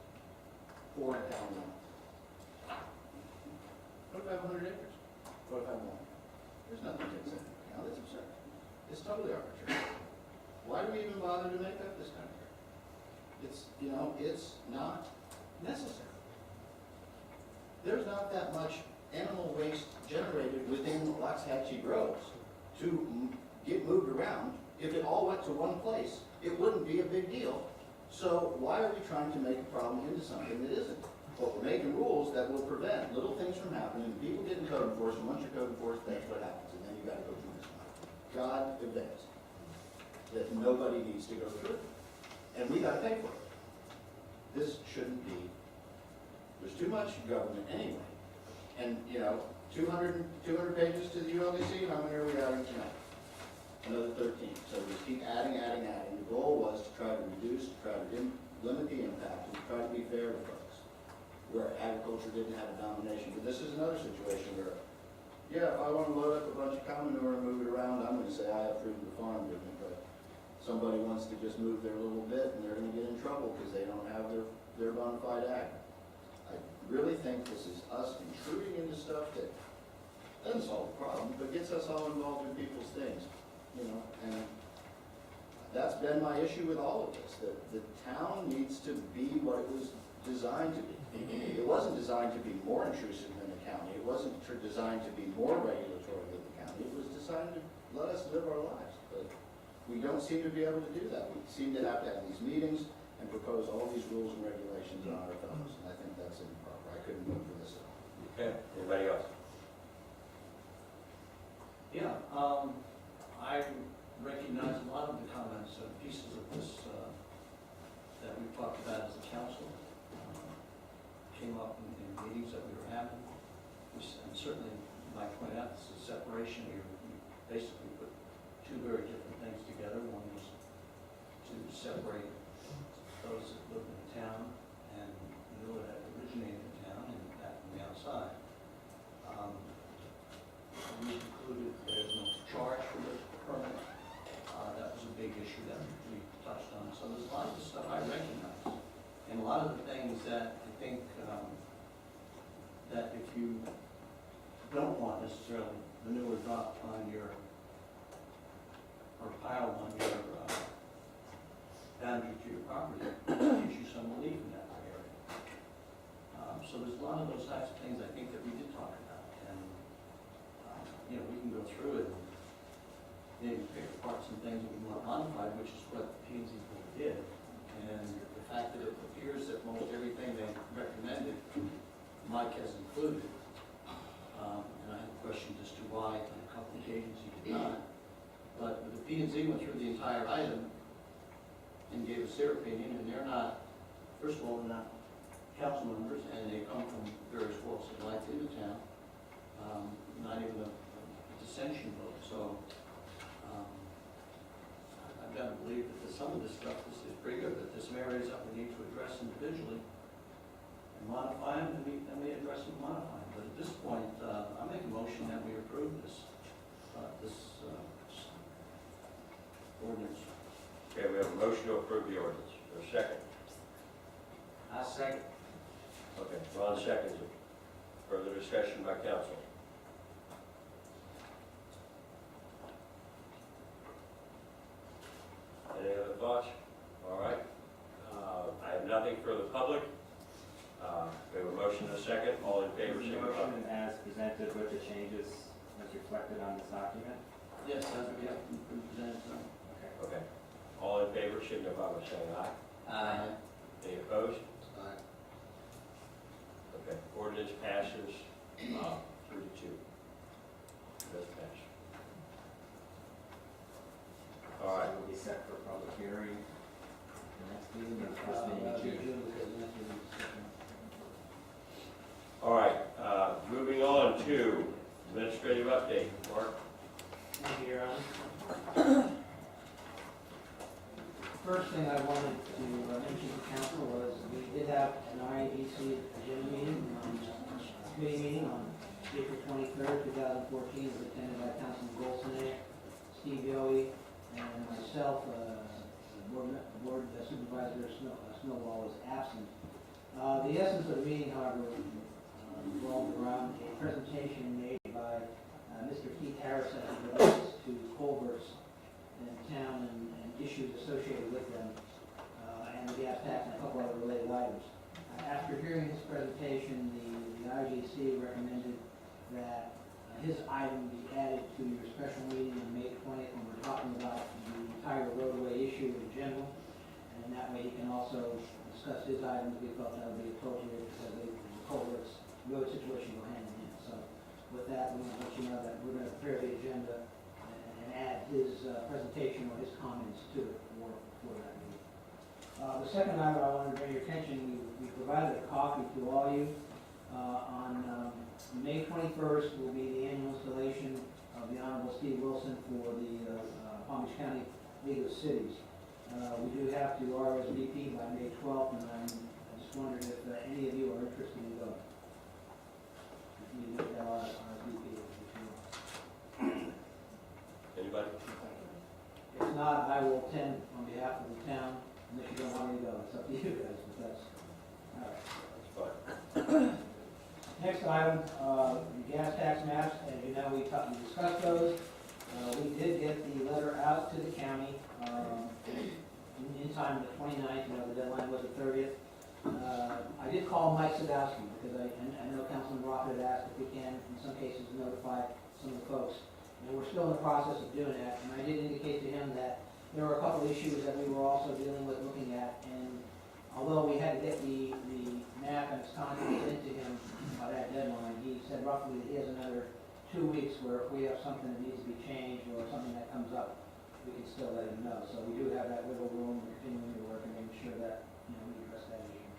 Speaker 6: for a town limit. What if I have 100 acres? What if I have one? There's nothing to take into account. It's absurd. It's totally arbitrary. Why do we even bother to make up this kind of thing? It's not necessary. There's not that much animal waste generated within Waxahachie groves to get moved around. If it all went to one place, it wouldn't be a big deal. So why are we trying to make a problem into something that isn't? But we're making rules that will prevent little things from happening. People getting code enforcement. Once you're code enforced, that's what happens. And then you got to go through this one. God advanced that nobody needs to go through it. And we got to pay for it. this shouldn't be, there's too much government anyway. And, 200 pages to the ULDC, how many are we adding tonight? Another 13. So we just keep adding. The goal was to try to reduce, to try to limit the impact, and to try to be fair to folks, where agriculture didn't have a domination. But this is another situation where, yeah, if I want to load up a bunch of cow manure and move it around, I'm going to say I have freedom to farm with me. But somebody wants to just move their little bit, and they're going to get in trouble because they don't have their bona fide ag. I really think this is us intruding into stuff that doesn't solve the problem, but gets us all involved in people's things, and that's been my issue with all of this, that the town needs to be what it was designed to be. It wasn't designed to be more intrusive than the county. It wasn't designed to be more regulatory than the county. It was designed to let us live our lives, but we don't seem to be able to do that. We seem to have these meetings and propose all these rules and regulations on our thumbs, and I think that's improper. I couldn't vote for this at all.
Speaker 2: Okay, anybody else?
Speaker 7: Yeah, I recognize a lot of the comments and pieces of this that we talked about as a council. Came up in meetings that we were having. And certainly, you might point out, this is separation. You basically put two very different things together. One was to separate those that live in the town and knew that originated in town and that from the outside. We concluded there's no charge for the permit. That was a big issue that we touched on. So there's a lot of the stuff I recognize. And a lot of the things that I think that if you don't want necessarily manure dropped on your, or piled on your boundary to your property, it gives you some relief in that area. So there's a lot of those types of things I think that we did talk about. And, we can go through it and maybe pick apart some things that we want modified, which is what the P&Z board did. And the fact that it appears that most everything they recommended, Mike has included. And I have questions as to why on a couple of occasions he did not. But the P&Z went through the entire item and gave us their opinion, and they're not, first of all, they're not council members, and they come from various walks of life in the town, not even a dissension vote. So I've got to believe that some of this stuff is pretty good, that there's some areas that we need to address individually and modify them, and we address them and modify them. But at this point, I make a motion that we approve this ordinance.
Speaker 2: Okay, we have a motion to approve the ordinance. Is there a second?
Speaker 8: I second.
Speaker 2: Okay, Ron seconds it. Further discussion by council? Any other thoughts? All right. I have nothing for the public. We have a motion and a second. All in favor, signify.
Speaker 5: Motion as presented with the changes as reflected on this document.
Speaker 7: Yes, that's what we have to present.
Speaker 5: Okay.
Speaker 2: Okay. All in favor, signify by saying aye.
Speaker 8: Aye.
Speaker 2: Any opposed?
Speaker 6: Aye.
Speaker 2: Okay, ordinance passes 3-2. Does pass. All right.
Speaker 5: So will be set for public hearing the next meeting or the first meeting in June.
Speaker 2: All right, moving on to administrative update. Mark?
Speaker 8: Thank you, Your Honor. First thing I wanted to mention to council was we did have an RABC agenda meeting, committee meeting on April 23rd, 2014. It was attended by Councilman Golson, Steve Yohe, and myself. Board Supervisor Snowball was absent. The essence of the meeting, however, revolved around a presentation made by Mr. Keith Harris as it relates to culverts in town and issues associated with them, and the gas tax and a couple other related items. After hearing his presentation, the IGC recommended that his item be added to your special meeting on May 20th when we're talking about the entire roadway issue in general. And that way he can also discuss his items. We felt that would be appropriate because the culverts road situation go hand in hand. So with that, we want to let you know that we're going to prepare the agenda and add his presentation or his comments to it for that meeting. The second item I wanted to bring your attention, we provided a copy to all you. On May 21st will be the annual installation of the Honorable Steve Wilson for the Palm Beach County League of Cities. We do have to RSVP by May 12th, and I just wondered if any of you are interested in going. If you need to RSVP, if you want.
Speaker 2: Anybody?
Speaker 8: If not, I will attend on behalf of the town, unless you don't want me to go. It's up to you guys, but that's, all right.
Speaker 2: That's fine.
Speaker 8: Next item, the gas tax maps, as you know, we discussed those. We did get the letter out to the county in time, the 29th, you know, the deadline was the 30th. I did call Mike Sadowski, because I know Councilman Roth had asked if we can, in some cases, notify some of the folks. And we're still in the process of doing that, and I did indicate to him that there were a couple of issues that we were also dealing with, looking at, and although we had to get the map and its contents into him by that deadline, he said roughly that he has another 2 weeks where if we have something that needs to be changed or something that comes up, we can still let him know. So we do have that wiggle room, we're continuing to work and making sure that, you know, we address that issue.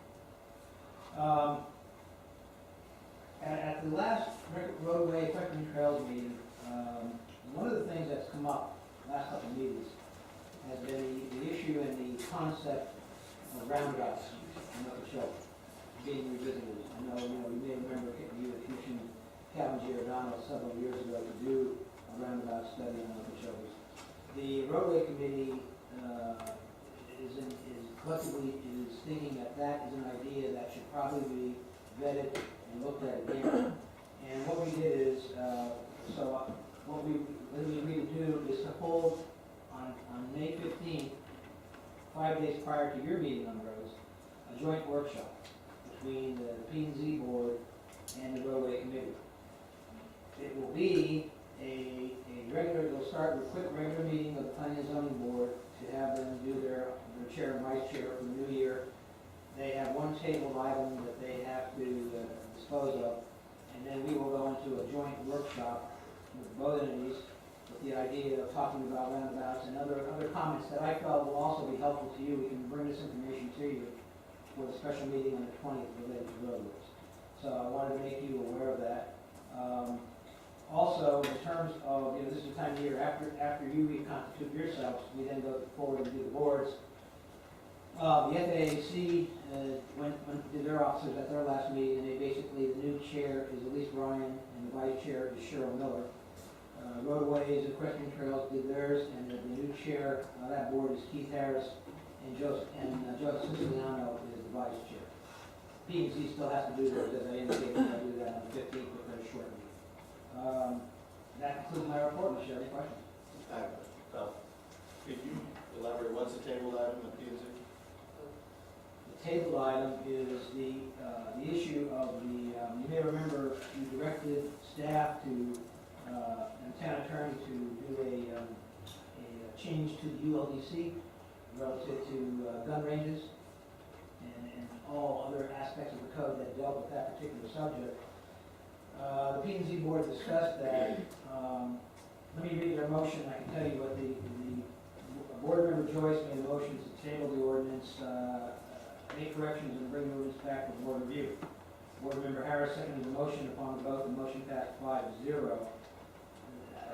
Speaker 8: At the last roadway Equipment Trails meeting, one of the things that's come up last couple of meetings has been the issue and the concept of roundabouts in Okeechobee being revisited. I know, you may remember you had commissioned Calvin Giordano several years ago to do a roundabout study on Okeechobee. The roadway committee is collectively thinking that that is an idea that should probably be vetted and looked at again. And what we did is, what we agreed to do is to hold on May 15th, 5 days prior to your meeting on roads, a joint workshop between the P&Z board and the roadway committee. It will be a regular, they'll start with a quick regular meeting of the planning and zoning board to have them do their chair and vice chair for the new year. They have one tabled item that they have to dispose of, and then we will go into a joint workshop with both entities with the idea of talking about roundabouts and other comments that I felt will also be helpful to you. We can bring this information to you for the special meeting on the 20th related to roadways. So I wanted to make you aware of that. Also, in terms of, this is the time of year after you reconstitute yourselves, we then go forward and do the boards. The FAAC did their officers at their last meeting, and they basically, the new chair is Elise Ryan, and the vice chair is Cheryl Miller. Roadways and Equestrian Trails did theirs, and the new chair of that board is Keith Harris, and Joseph Siciliano is the vice chair. P&Z still has to do theirs, as I indicated, they'll do that on the 15th with their short meeting. That concludes my report. Michelle, any questions?
Speaker 6: Could you elaborate, what's the tabled item at P&Z?
Speaker 8: The table item is the issue of the, you may remember you directed staff to, and town attorney to do a change to the ULDC relative to gun ranges and all other aspects of the code that dealt with that particular subject. The P&Z board discussed that. Let me read their motion. I can tell you what the board member Joyce made a motion to table the ordinance, make corrections and bring the ordinance back for board review. Board member Harris seconded the motion. Upon the vote, the motion passed 5-0.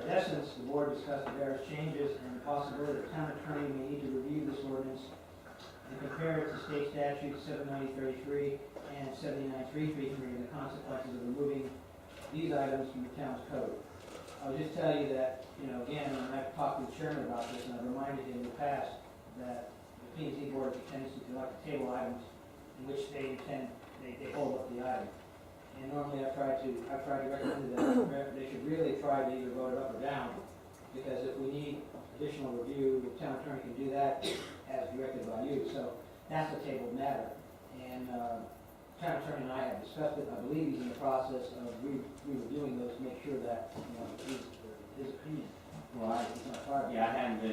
Speaker 8: In essence, the board discussed the various changes and the possibility that the town attorney may need to review this ordinance and compare it to state statutes 79033 and 79333 and the consequences of removing these items from the town's code. I'll just tell you that, again, and I've talked to the chairman about this, and I've reminded him in the past that the P&Z board has a tendency to like to table items in which they hold up the item. And normally I've tried to recommend to them that they should really try to either vote it up or down, because if we need additional review, the town attorney can do that as directed by you. So that's a tabled matter. And town attorney and I have discussed it. I believe he's in the process of re-reviewing those to make sure that, his opinion.
Speaker 5: Well,
Speaker 8: is not part of it.
Speaker 5: I hadn't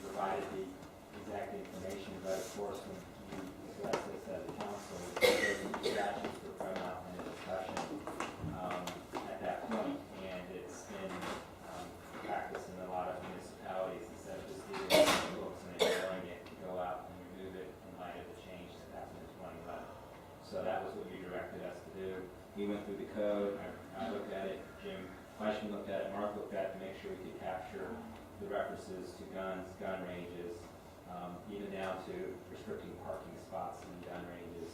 Speaker 5: provided the exact information, but of course, when you discuss this at the council, those statutes were thrown out in a discussion at that point, and it's been practice in a lot of municipalities instead of just leaving it in the books and ignoring it, to go out and at to make sure we could capture the references to guns, gun ranges, even down to restricting parking spots in gun ranges,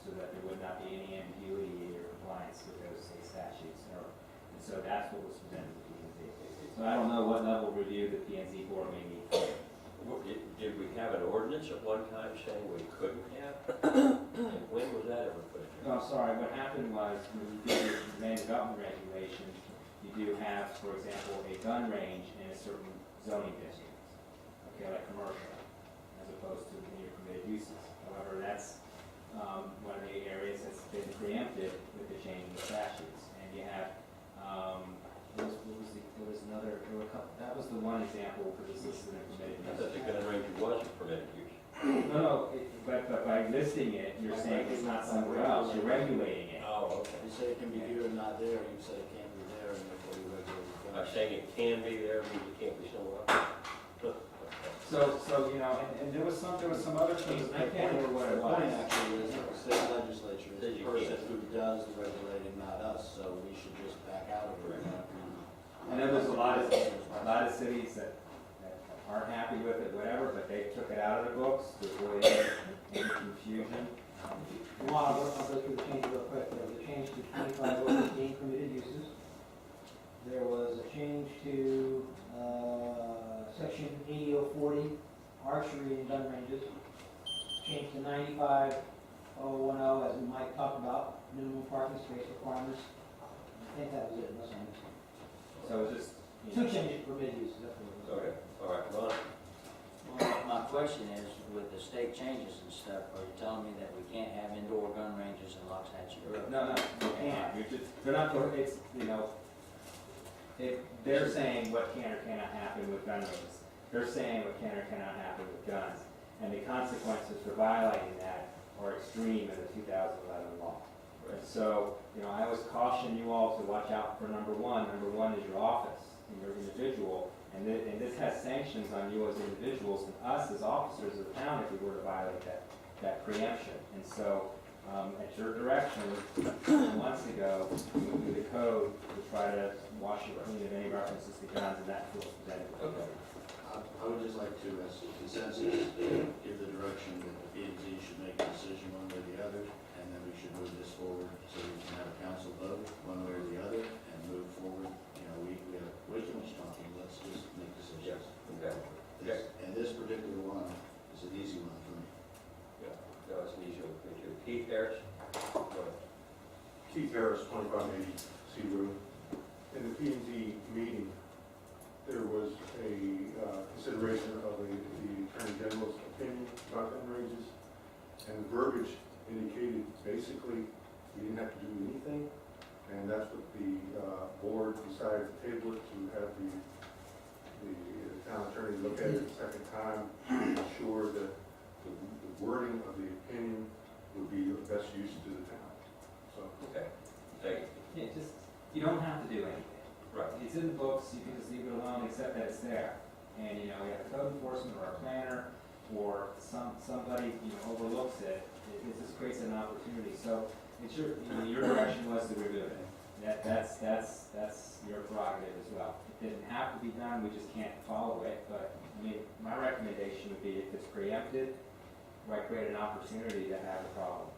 Speaker 5: so that there would not be any ambiguity or compliance with those state statutes. And so that's what was presented to P and Z. So I don't know what level of review the P and Z board may need.
Speaker 2: Did we have an ordinance at one time saying we couldn't have? And when was that ever put in?
Speaker 5: No, I'm sorry, what happened was, when you do your land development regulations, you do have, for example, a gun range in a certain zoning district, okay, like commercial, as opposed to your permitted uses. However, that's one of the areas that's been preempted with the change in the statutes. And you have, that was the one example, because this is a permitted
Speaker 2: I
Speaker 5: use.
Speaker 2: thought the gun range was a permitted use.
Speaker 5: No, but by listing it, you're saying it's not somewhere else, you're regulating it.
Speaker 2: Oh, okay.
Speaker 6: You say it can be here and not there, you say it can't be there, and therefore you regulate it.
Speaker 2: By saying it can be there, means it can't be somewhere else.
Speaker 5: So, you know, and there was some other things, I can't remember what it
Speaker 6: The point
Speaker 5: was.
Speaker 6: actually is, the state legislature is
Speaker 2: Says
Speaker 6: the
Speaker 2: you
Speaker 6: person
Speaker 2: can't.
Speaker 6: who does the regulating, not us, so we should just back out of it.
Speaker 5: And there was a lot of cities that aren't happy with it, whatever, but they took it out of the books to avoid any confusion.
Speaker 8: I'll go through the change real quick. There was a change to 25/15 permitted uses. There was a change to section 80/40 archery and gun ranges. Change to 95/010, as Mike talked about, minimum parking space requirements. I think that was it, unless I missed it.
Speaker 5: So it's just, you
Speaker 8: Two
Speaker 5: know,
Speaker 8: changes to permitted uses, that's what it was.
Speaker 2: Okay, all right, Ron.
Speaker 4: Well, my question is, with the state changes and stuff, are you telling me that we can't have indoor gun ranges in Loxahatchee Road?
Speaker 5: no, you can't, they're not, it's, you know, they're saying what can or cannot happen with gun ranges. They're saying what can or cannot happen with guns. And the consequences for violating that are extreme in the 2011 law. And so, you know, I always caution you all to watch out for number one. Number one is your office and your individual. And this has sanctions on you as individuals and us as officers of the town if we were to violate that preemption. And so, at your direction, months ago, we went through the code to try to wash it clean of any references to guns, and that's what's presented.
Speaker 2: Okay.
Speaker 6: I would just like to, as a consensus, give the direction that the P and Z should make a decision one way or the other, and then we should move this forward so we can have a council vote one way or the other and move forward. You know, we have way too much talking, let's just make decisions.
Speaker 2: Okay.
Speaker 6: And this particular one is an easy one for me.
Speaker 2: Yeah, no, it's an easy one for me too. Keith Harris? Go ahead.
Speaker 13: Keith Harris, 2580 Searoom. In the P and Z meeting, there was a consideration of the Attorney General's opinion about gun ranges, and the verbiage indicated basically we didn't have to do anything, and that's what the board decided to table it, to have the town attorney look at it a second time, to ensure that the wording of the opinion would be of best use to the town. So.
Speaker 2: Okay, thank you.
Speaker 5: Yeah, just, you don't have to do anything.
Speaker 2: Right.
Speaker 5: It's in the books, you can just leave it alone, except that it's there. And, you know, you have a code enforcement or a planner, or somebody, you know, overlooks it, it just creates an opportunity. So, it's your, you know, your direction was to remove it. That's your prerogative as well. It didn't have to be done, we just can't follow it, but, I mean, my recommendation would be if it's preempted, why create an opportunity to have a problem?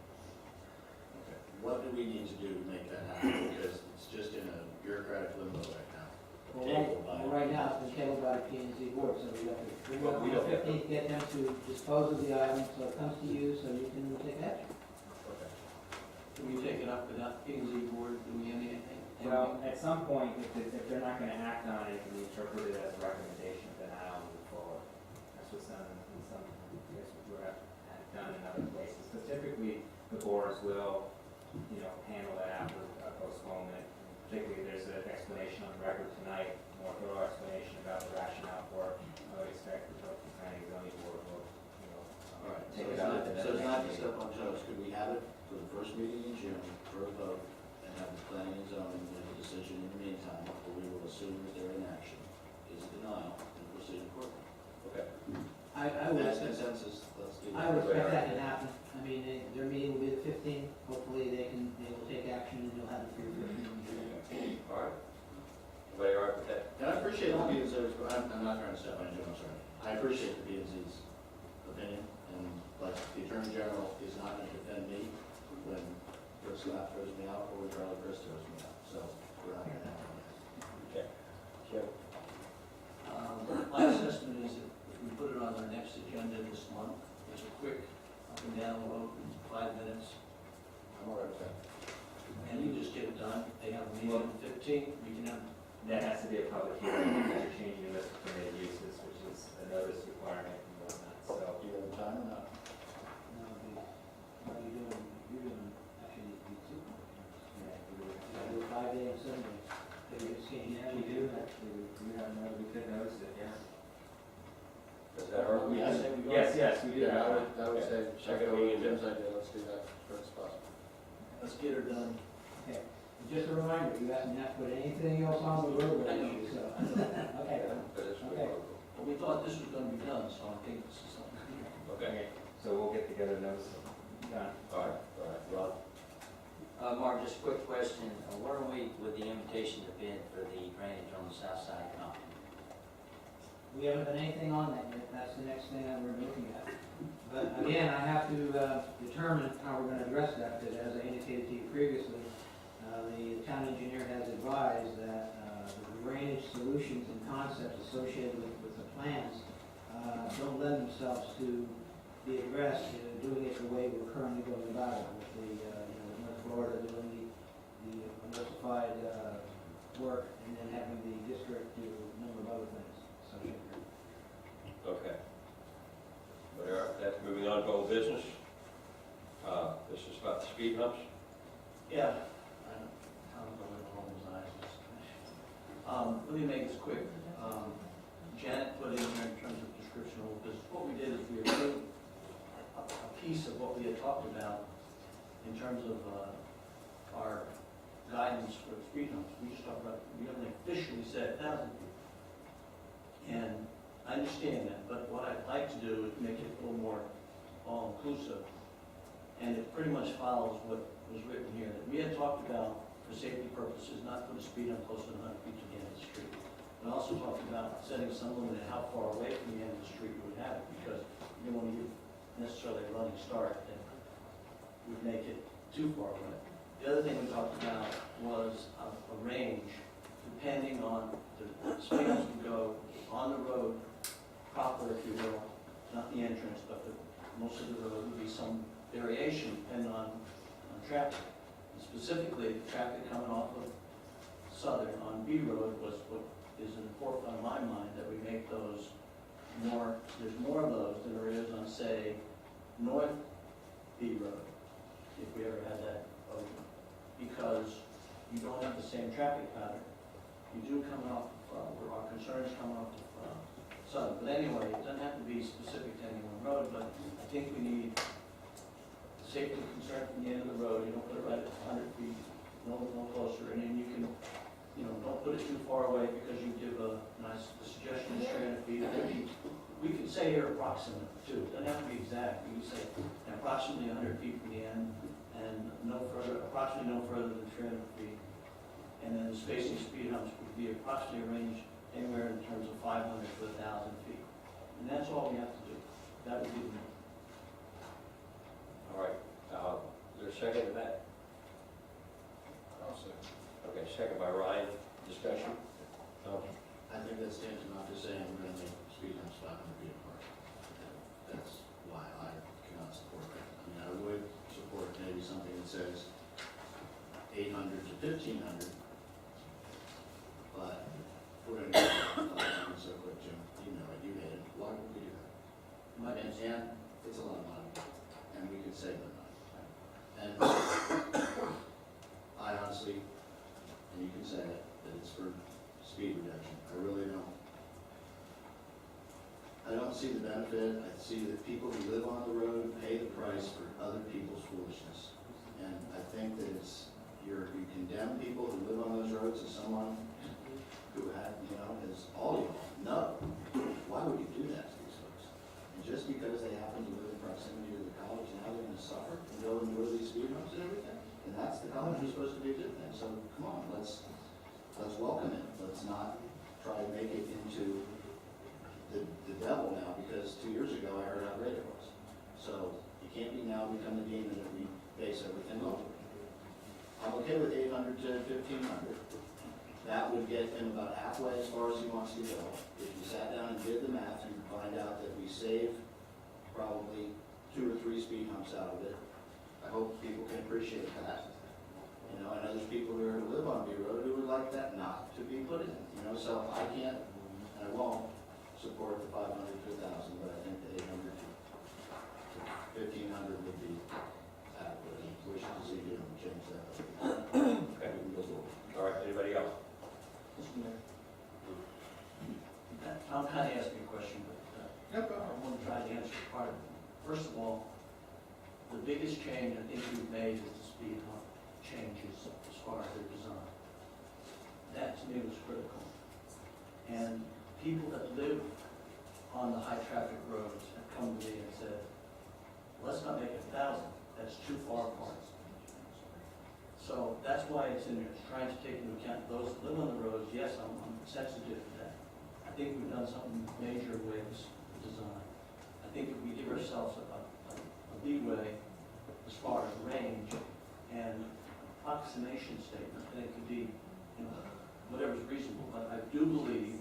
Speaker 6: What do we need to do to make that happen? Because it's just in a bureaucratic limbo right now.
Speaker 8: Right now, it's been tabled by the P and Z board, so we have to,
Speaker 2: Well, we
Speaker 8: on
Speaker 2: don't
Speaker 8: the
Speaker 2: have to.
Speaker 8: 15th, get them to dispose of the item, so it comes to you, so you can take action.
Speaker 2: Okay.
Speaker 7: Can we take it up without the P and Z board doing anything?
Speaker 5: Well, at some point, if they're not gonna act on it, it can be interpreted as a recommendation, then I'll move forward. That's what's done in some, I guess, what I've done in other places. But typically, the boards will, you know, handle that after a postponement. Particularly, there's an explanation on the record tonight, more thorough explanation about the rationale for it. I would expect the planning and zoning board will, you know,
Speaker 6: All right,
Speaker 5: take
Speaker 6: so
Speaker 5: it up.
Speaker 6: it's not to step on toes, could we have it for the first meeting in June for a vote and have the planning and zoning make a decision in the meantime, or we will assume that their inaction is denial and proceed accordingly?
Speaker 2: Okay.
Speaker 8: I would
Speaker 6: As
Speaker 8: expect,
Speaker 6: consensus, let's do
Speaker 8: I would
Speaker 6: that.
Speaker 8: expect that can happen. I mean, their meeting will be the 15th, hopefully they will take action and you'll have it for your first meeting.
Speaker 2: All right. Everybody all right with that?
Speaker 6: Yep. appreciate the P and Z's, I'm not trying to step on you, I'm sorry. I appreciate the P and Z's opinion, but the Attorney General is not going to defend me when Rick Scott throws me out or when Charlie Chris throws me out, so we're not going to have that.
Speaker 2: Okay. Jim?
Speaker 7: My assessment is that if we put it on our next agenda this month, it's a quick up and down vote, 5 minutes,
Speaker 6: I'm all right with that.
Speaker 7: and you just get it done. They have a meeting on the 15th, we can have,
Speaker 5: That has to be a public hearing because you're changing the list of permitted uses, which is a notice requirement and whatnot, so.
Speaker 6: Do you have the time or not?
Speaker 8: What are you doing? You're doing, actually, you do two.
Speaker 5: Yeah,
Speaker 8: You do 5 a.m. Sunday. They just can't,
Speaker 5: yeah, we do, actually, we have, we could notice it, yeah.
Speaker 2: Is that our
Speaker 6: I
Speaker 2: meeting?
Speaker 6: say we go.
Speaker 5: Yes, we do.
Speaker 10: Yeah, I would say, check
Speaker 2: Second
Speaker 10: out
Speaker 2: meeting.
Speaker 10: Jim's idea, let's do that as soon as possible.
Speaker 7: let's get her done.
Speaker 8: Okay. Just a reminder, you haven't have to put anything else on the roadway issue, so. Okay.
Speaker 2: But it's
Speaker 8: Okay.
Speaker 7: But we thought this was going to be done, so I think this is something.
Speaker 2: Okay.
Speaker 5: So we'll get together notice, done.
Speaker 2: All right, Rod?
Speaker 4: Mark, just a quick question. Where are we with the invitation to bid for the drainage on the south side of Compton?
Speaker 8: We haven't done anything on that yet, that's the next thing that we're looking at. But again, I have to determine how we're gonna address that, because as I indicated to you previously, the town engineer has advised that the drainage solutions and concepts associated with the plans don't lend themselves to be addressed, doing it the way we're currently going about it, with the, North Florida doing the diversified work, and then having the district do a number of other things.
Speaker 2: Okay. But that's moving on to old business. This is about the speed humps.
Speaker 7: Yeah. I'm going home with eyes. Let me make this quick. Janet put in here in terms of description of old business. What we did is we approved a piece of what we had talked about in terms of our guidance for speed humps. We just talked about, we haven't officially said 1,000 feet. And I understand that, but what I'd like to do is make it a little more all-inclusive. And it pretty much follows what was written here, that we had talked about, for safety purposes, not put a speed hump closer than 100 feet to the end of the street. We also talked about setting some limit at how far away from the end of the street you would have it, because you don't want to give necessarily a running start that would make it too far away. The other thing we talked about was a range, depending on the speed humps would go on the road proper, if you will, not the entrance, but most of the road would be some variation depending on traffic. And specifically, the traffic coming off of Southern on B Road was what is important on my mind, that we make those more, there's more of those than there is on, say, North B Road, if we ever had that open, because you don't have the same traffic pattern. You do coming off, where our concern is coming off of Southern. But anyway, it doesn't have to be specific to any one road, but I think we need safety concern from the end of the road. You don't put it right at 100 feet, no closer, and then you can, don't put it too far away, because you give a nice suggestion of 300 feet. We can say here approximate too, it doesn't have to be exact. We can say approximately 100 feet from the end, and approximately no further than 300 feet. And then the spacing speed humps would be approximately arranged anywhere in terms of 500 to 1,000 feet. And that's all we have to do. That would be the
Speaker 2: All right. Is there a second to that?
Speaker 10: I'll say.
Speaker 2: Okay, second by Ryan. Discussion?
Speaker 6: I think that stands not to saying we're going to make speed humps 500 feet apart. That's why I cannot support that. I mean, I would support maybe something that says 800 to 1,500, but we're going to go so quick, Jim. You know it, you hate it. Why would we do that? And it's a lot of money, and we could save the money. And I honestly, and you can say it, that it's for speed reduction. I really don't. I don't see the benefit. I see that people who live on the road pay the price for other people's foolishness. And I think that you condemn people who live on those roads as someone who had, as all you know, why would you do that to these folks? And just because they happen to live in proximity to the college, now they're going to suffer and go and go to these speed humps and everything? And that's the college is supposed to be a good thing. So come on, let's welcome it. Let's not try to make it to 1,500. That would get him about halfway as far as he wants to go. If you sat down and did the math, you'd find out that we save probably 2 or 3 speed humps out of it. I hope people can appreciate that. You know, I know there's people who live on B Road who would like that not to be put in, you know, so I can't, and I won't support the 500 to 1,000, but I think the 800 to 1,500 would be adequate. I wish to see you change that.
Speaker 2: Okay.
Speaker 6: We can go forward.
Speaker 2: All right, anybody else?
Speaker 7: Mr. Mayor. I'm kind of asking a question, but I want to try to answer part of it. First of all, the biggest change I think we've made is the speed hump changes as far as their design. That to me was critical. And people that live on the high traffic roads have come to me and said, let's not make it 1,000, that's too far apart. So that's why it's in there, it's trying to take into account those that live on the roads. Yes, I'm sensitive to that. I think we've done something major with the design. I think if we give ourselves a leeway as far as range and approximation statement, then it could be, you know, whatever's reasonable. But I do believe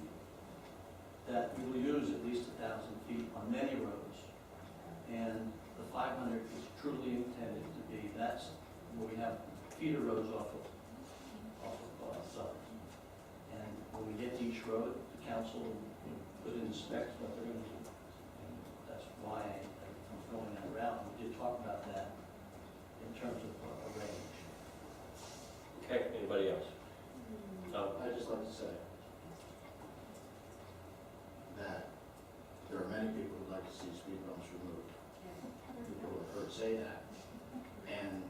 Speaker 7: that we will use at least 1,000 feet on many roads. And the 500 is truly intended to be, that's where we have feeder roads off of Southern. And when we get to each road, the council will put in specs what they're going to do. And that's why I'm going that route. We did talk about that in terms of a range.
Speaker 2: Okay, anybody else?
Speaker 6: I'd just like to say that there are many people who'd like to see speed bumps removed. People have heard say that. And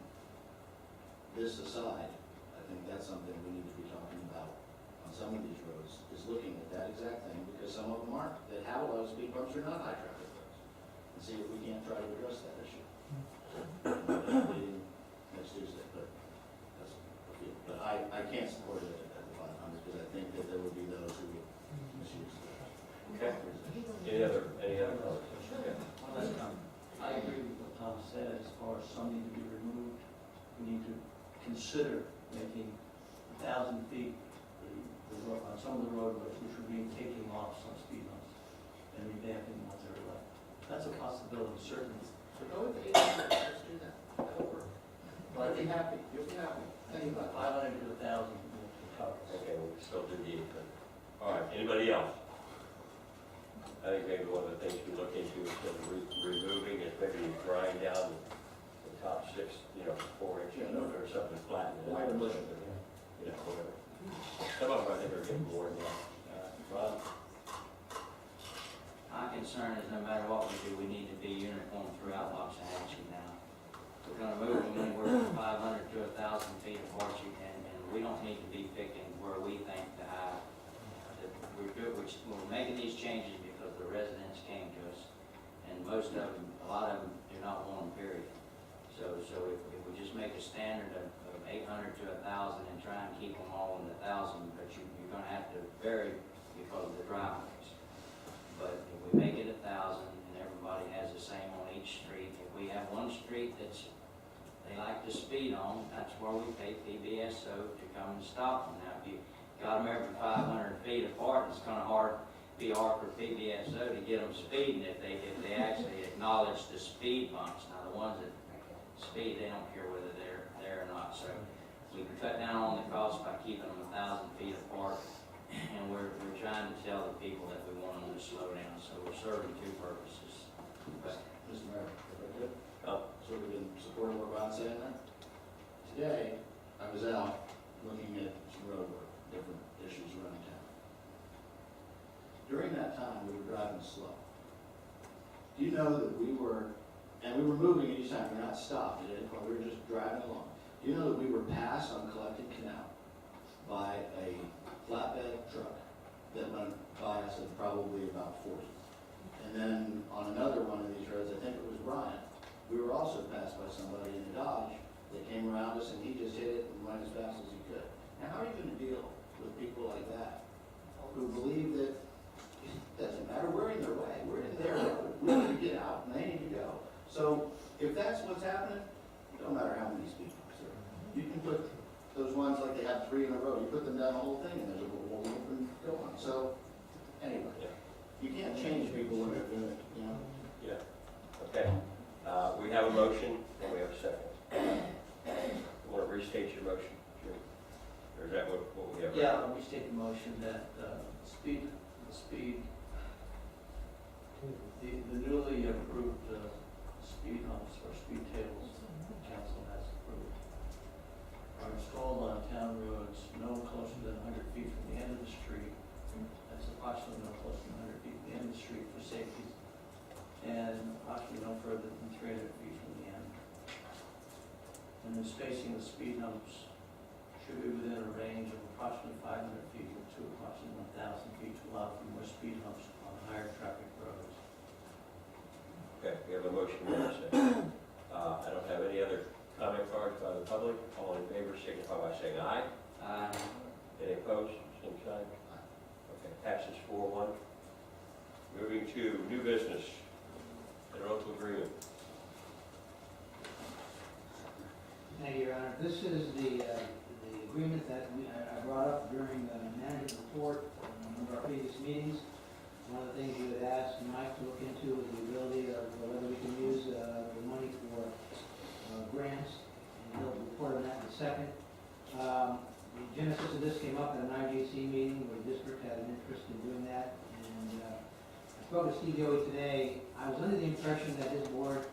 Speaker 6: this aside, I think that's something we need to be talking about on some of these roads, is looking at that exact thing, because some of them aren't, that have a lot of speed bumps are not high traffic roads, and see if we can't try to address that issue. Meeting next Tuesday, but that's a few. But I can't support it at the 500, because I think that there will be those who would misuse that.
Speaker 2: Okay. Any other comments? Okay.
Speaker 7: Well, that's I agree with what Tom said, as far as some need to be removed. We need to consider making 1,000 feet on some of the roadways, which would mean taking off some speed humps and revamping the ones that are left. That's a possibility, certainly.
Speaker 6: So go with the 800, let's do that. That'll work. But I'd be happy, you'll be happy. Think about it.
Speaker 7: 500 to 1,000 will cover.
Speaker 2: Okay, we'll still do the 800. All right, anybody else? I think maybe one of the things we look into is removing is maybe grind down the top 6, 4 inches or something, flatten it out or something, whatever. Some of them I think are getting more than that. Ron?
Speaker 4: My concern is no matter what we do, we need to be uniform throughout Waxahachie now. We're gonna move them anywhere from 500 to 1,000 feet apart, and we don't need to be picking where we think the high, that we're making these changes because the residents came to us, and most of them, a lot of them do not want them, period. So if we just make a standard of 800 to 1,000 and try and keep them all in the 1,000, but you're gonna have to vary because of the driveways. But if we make it 1,000 and everybody has the same on each street, if we have one street that's, they like to speed on, that's where we pay PBSO to come and stop them. Now, if you got them every 500 feet apart, it's gonna be hard for PBSO to get them speeding if they actually acknowledge the speed bumps. Now, the ones that speed, they don't care whether they're there or not. So we can cut down on the cost by keeping them 1,000 feet apart. And we're trying to tell the people that we want them to slow down. So we're serving 2 purposes. But
Speaker 6: Mr. Mayor, if I could,
Speaker 2: Oh,
Speaker 6: so we can support what Ron's saying there. Today, I was out looking at some road work, different issues around town. During that time, we were driving slow. Do you know that we were moving each time, we were not stopped at any point, we were just driving along. Do you know that we were passed on Collected Canal by a flatbed truck that went by us at probably about 40? And then on another one of these roads, I think it was Bryant, we were also passed by somebody in a Dodge that came around us and he just hit it and went as fast as he could. Now, how are you going to deal with people like that who believe that it doesn't matter, we're in their way, we're in their road, we need to get out and they need to go. So if that's what's happening, it don't matter how many speed bumps there are. You can put those ones like they got 3 in a row, you put them down the whole thing, and there's a whole open go on. So, anyway, you can't change people in it, you know?
Speaker 2: Yeah, okay. We have a motion, and we have a second. You want to restate your motion, Jim? Or is that what we have?
Speaker 7: Yeah, I'll restate the motion that the newly approved speed humps or speed tables the council has approved are installed on town roads no closer than 100 feet from the end of the street. That's approximately no closer than 100 feet from the end of the street for safety, and approximately no further than 300 feet from the end. And the spacing of the speed humps should be within a range of approximately 500 feet to approximately 1,000 feet to allow for more speed humps on higher traffic roads.
Speaker 2: Okay, we have a motion, we have a second. I don't have any other comment cards by the public. All in favor, signify by saying aye.
Speaker 4: Aye.
Speaker 2: Any opposed, same sign? Okay, passes 4-1. Moving to new business, interlocal agreement.
Speaker 8: Thank you, Your Honor. This is the agreement that I brought up during the manager's report in one of our previous meetings. One of the things you had asked Mike to look into was the ability of whether we can use the money for grants, and he'll report on that in a second. The genesis of this came up at an IGC meeting where the district had an interest in doing that, and I spoke to Steve Yowie today. I was under the impression that his board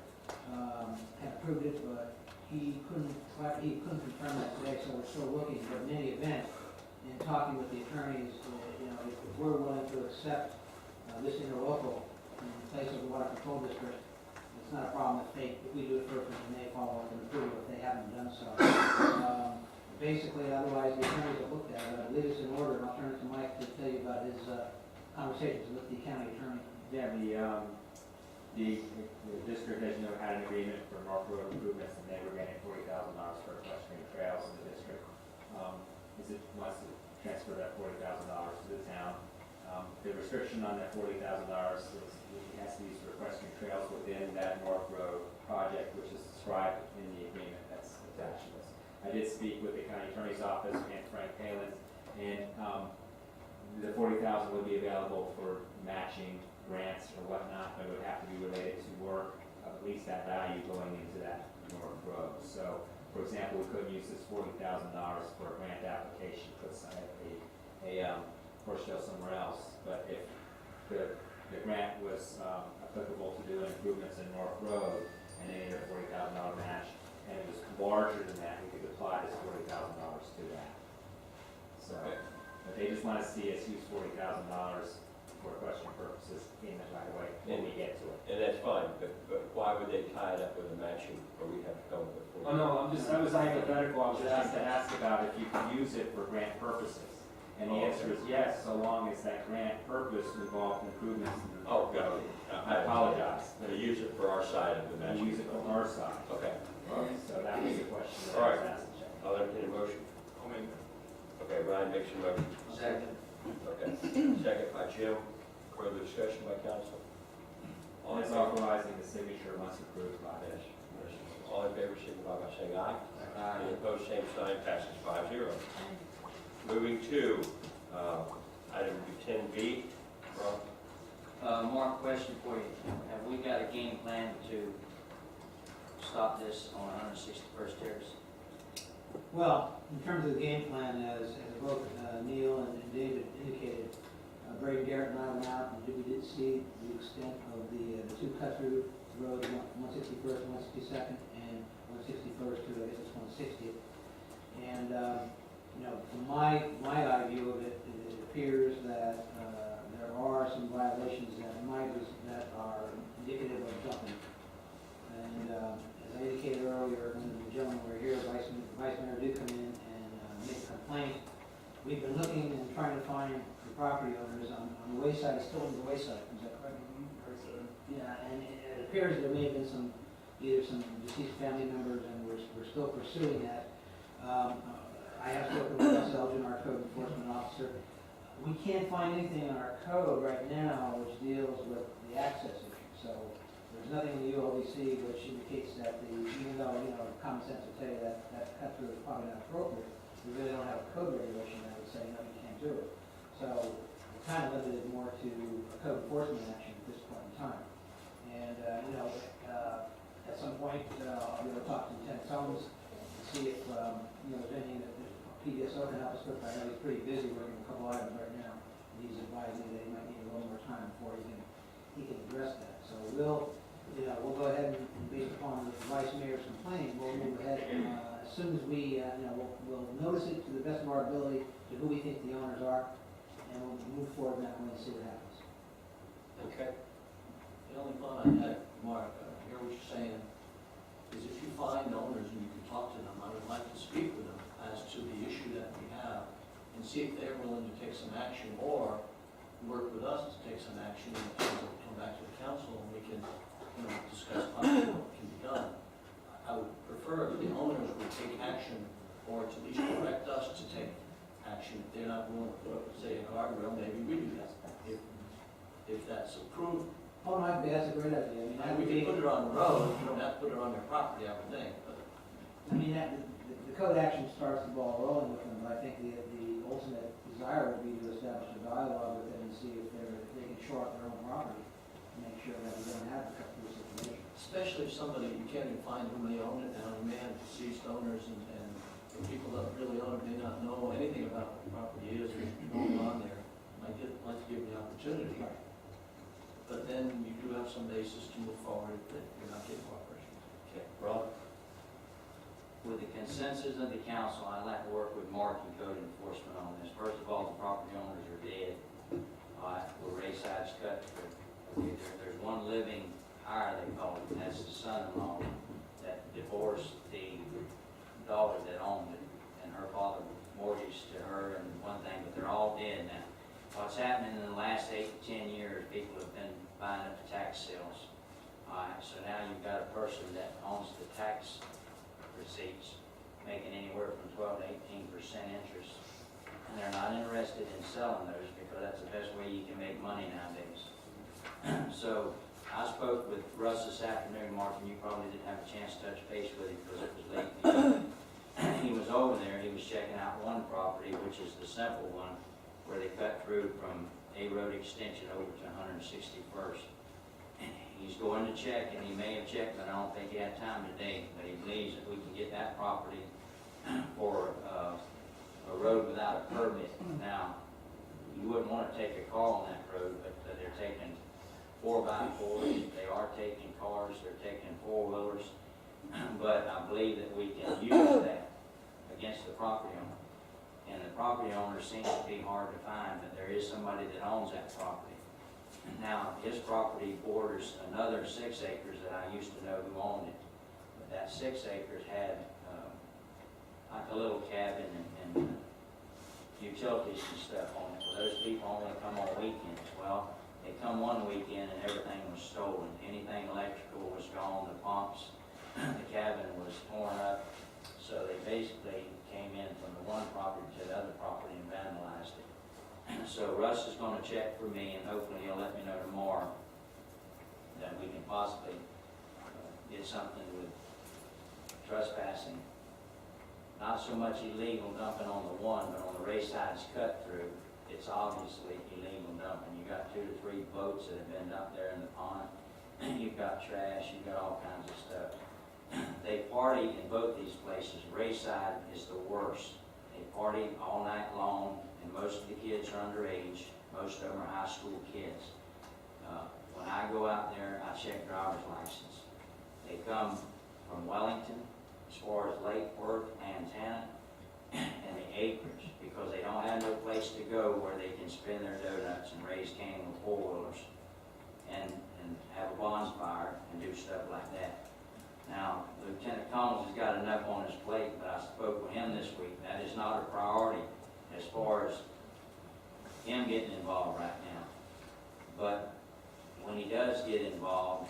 Speaker 8: had approved it, but he couldn't confirm that today, so we're still looking. But in any event, in talking with the attorneys, if we're willing to accept this interlocal in place of the water control district, it's not a problem if we do it first and they follow up and approve it if they haven't done so. Basically, otherwise the attorneys have looked at it. I believe it's in order, and I'll turn it to Mike to tell you about his conversations with the county attorney.
Speaker 5: Yeah, the district, as you know, had an agreement for North Road improvements, and they were getting $40,000 for equestrian trails in the district. Is it wants to transfer that $40,000 to the town. The restriction on that $40,000 is it has to be for equestrian trails within that North Road project, which is described in the agreement that's attached to this. I did speak with the county attorney's office and Frank Palin, and the $40,000 would be available for matching grants or whatnot, but it would have to be related to work of at least that value going into that North Road. So, for example, we couldn't use this $40,000 for a grant application, put a horse show somewhere else. But if the grant was applicable to doing improvements in North Road and they needed a $40,000 match, and it was larger than that, we could apply this $40,000 to that. So, but they just want to see us use $40,000 for question purposes in the right way when we get to it.
Speaker 2: And that's fine, but why would they tie it up with a matching, or we have to come with it?
Speaker 5: Oh, no, that was hypothetical. I was just asked to ask about if you could use it for grant purposes. And the answer is yes, so long as that grant purpose involved improvements.
Speaker 2: Oh, got it.
Speaker 5: I apologize.
Speaker 2: They use it for our side of the
Speaker 5: We
Speaker 2: matching.
Speaker 5: use it for our side.
Speaker 2: Okay,
Speaker 5: So that was the question that
Speaker 2: All
Speaker 5: I
Speaker 2: right.
Speaker 5: was asked.
Speaker 2: I'll entertain a motion. Okay, Ryan makes a motion.
Speaker 4: Second.
Speaker 2: Okay, second by Jim. Further discussion by council? All
Speaker 5: And
Speaker 2: in
Speaker 5: it's
Speaker 2: favor?
Speaker 5: authorizing the signature once approved by
Speaker 2: Yes.
Speaker 5: this.
Speaker 2: All in favor, signify by saying aye. Any opposed, same sign, passes 5-0. Moving to item 10B. Ron?
Speaker 4: Mark, question for you. Have we got a game plan to stop this on 161st Terrace?
Speaker 8: Well, in terms of the game plan, as both Neil and David indicated, Brady Garrett and I went out and we did see the extent of the two cut-through roads, 161st, 162nd, and 161st to, I guess it's 160th. And, from my eye view of it, it appears that there are some violations that are indicative of dumping. And as I indicated earlier, when the gentlemen were here, Vice Mayor did come in and make a complaint. We've been looking and trying to find the property owners on the wayside, still on the wayside, is that correct? Yeah, and it appears there may have been either some deceased family members, and we're still pursuing that. I have spoken with Gus Elgin, our code enforcement officer. We can't find anything in our code right now which deals with the access issue. So there's nothing in the ULDC which indicates that even though, common sense would tell you that cut through is probably not appropriate, we really don't have a code regulation that would say, no, you can't do it. So we're kind of limited more to a code enforcement action at this point in time. And, at some point, I'll be able to talk to Lieutenant Summers and see if, there's anything that PDSO can help us with. I know he's pretty busy working a couple items right now. And he's advising that he might need a little more time before he can address that. So we'll go ahead and based upon the vice mayor's complaint, we'll move ahead, as soon as we, we'll notice it to the best of our ability to who we think the owners are, and we'll move forward that way and see what happens.
Speaker 7: Okay. The only thought I had, Mark, I hear what you're saying, is if you find owners and you can talk to them, I would like to speak with them as to the issue that we have and see if they're willing to take some action or work with us to take some action and come back to the council and we can, discuss possibly what can be done. I would prefer if the owners would take action or to at least direct us to take action. If they're not willing to put up, say, a guardrail, maybe we do that. If that's approved,
Speaker 8: Oh, that's a great idea. I mean,
Speaker 7: we can put it on the road, you don't have to put it on their property, I would think, but.
Speaker 8: the code action starts the ball rolling with them, but I think the ultimate desire would be to establish a dialogue with them and see if they can shore up their own property and make sure that we don't have to cut through situation.
Speaker 7: Especially if somebody, you can't even find who may own it now, you may have deceased owners and the people that really own it may not know anything about what the property is or what's going on there. Like to give the opportunity. But then you do have some basis to move forward if you're not getting cooperation. Okay, Rob?
Speaker 4: With the consensus of the council, I'd like to work with Mark and code enforcement on this. First of all, the property owners are dead. Where Rayside's cut. There's one living hire, they call it, and that's the son-in-law that divorced the daughter that owned it. And her father mortgaged to her and one thing, but they're all dead now. What's happening in the last 8 to 10 years, people have been buying up the tax sales. So now you've got a person that owns the tax receipts, making anywhere from 12 to 18% interest. And they're not interested in selling those because that's the best way you can make money nowadays. So I spoke with Russ this afternoon, Mark, and you probably didn't have a chance to touch base with him because it was late in the evening. He was over there, he was checking out one property, which is the simple one, where they cut through from a road extension over to 161st. He's going to check, and he may have checked, but I don't think he had time today, but he believes that we can get that property for a road without a permit. Now, you wouldn't want to take a car on that road, but they're taking 4x4s, they are taking cars, they're taking 4-wheelers, but I believe that we can use that against the property owner. And the property owner seems to be hard to find, but there is somebody that owns that property. Now, his property borders another 6 acres that I used to know who owned it. But that 6 acres had like a little cabin and utilities and stuff on it. Well, those people only come on weekends. Well, they come one weekend and everything was stolen. Anything electrical was gone, the pumps, the cabin was torn up. So they basically came in from the one property to the other property and vandalized it. So Russ is going to check for me, and hopefully he'll let me know tomorrow that we can possibly get something with trespassing. Not so much illegal dumping on the one, but on the Rayside's cut through, it's obviously illegal dumping. You got 2 to 3 boats that have been dumped there in the pond. You've got trash, you've got all kinds of stuff. They party in both these places. Rayside is the worst. They party all night long, and most of the kids are underage. Most of them are high school kids. When I go out there, I check driver's license. They come from Wellington, as far as Lake Worth, Antana, and the acreage, because they don't have no place to go where they can spin their donuts and raise cane with 4-wheelers and have a bonfire and do stuff like that. Now, Lieutenant Collins has got enough on his plate, but I spoke with him this week. That is not a priority as far as him getting involved right now. But when he does get involved,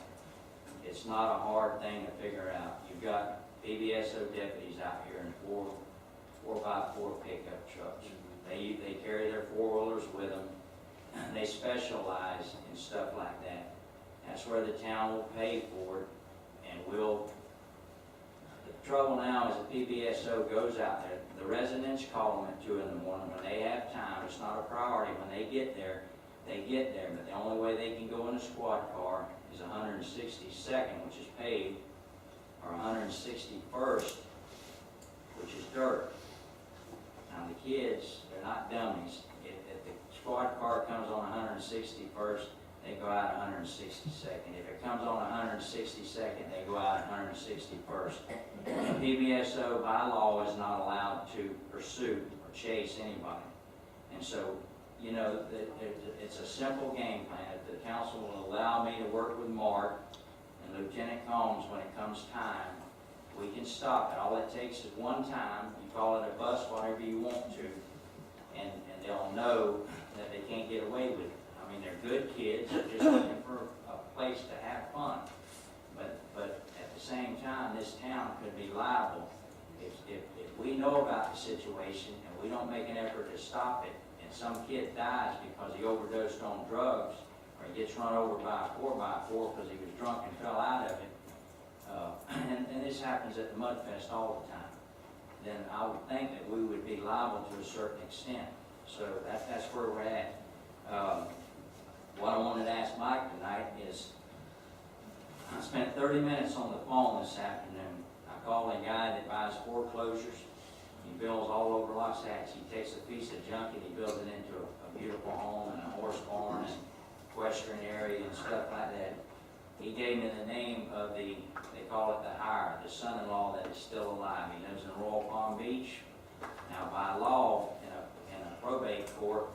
Speaker 4: it's not a hard thing to figure out. You've got PBSO deputies out here in 4x4 pickup trucks. They carry their 4-wheelers with them. They specialize in stuff like that. That's where the town will pay for it, and the trouble now is the PBSO goes out there. The residents call them at 2 in the morning when they have time. It's not a priority. When they get there, they get there. But the only way they can go in a squad car is 162nd, which is paved, or 161st, which is dirt. Now the kids, they're not dummies. If the squad car comes on 161st, they go out 162nd. If it comes on 162nd, they go out 161st. And PBSO by law is not allowed to pursue or chase anybody. And so, you know, it's a simple game plan. If the council will allow me to work with Mark and Lieutenant Combs when it comes time, we can stop it. All it takes is one time. You call it a bus, whatever you want to, and they'll know that they can't get away with it. I mean, they're good kids, they're just looking for a place to have fun. But at the same time, this town could be liable if we know about the situation and we don't make an effort to stop it, and some kid dies because he overdosed on drugs, or he gets run over by a 4x4 because he was drunk and fell out of it, and this happens at the Mudfest all the time, then I would think that we would be liable to a certain extent. So that's where we're at. What I wanted to ask Mike tonight is, I spent 30 minutes on the phone this afternoon. I called a guy that buys foreclosures. He builds all over Los Angeles. He takes a piece of junk and he builds it into a beautiful home and a horse barn and equestrian area and stuff like that. He gave me the name of they call it the hire, the son-in-law that is still alive. He lives in Royal Palm Beach. Now, by law, in a probate court,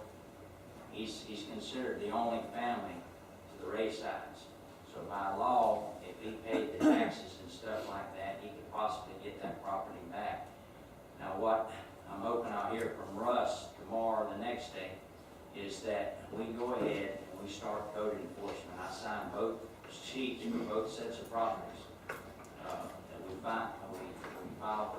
Speaker 4: he's considered the only family to the Raysides. So by law, if he paid the taxes and stuff like that, he could possibly get that property back. Now what I'm hoping I'll hear from Russ tomorrow or the next day is that we go ahead and we start code enforcement. I sign both sheets for both sets of properties. That we file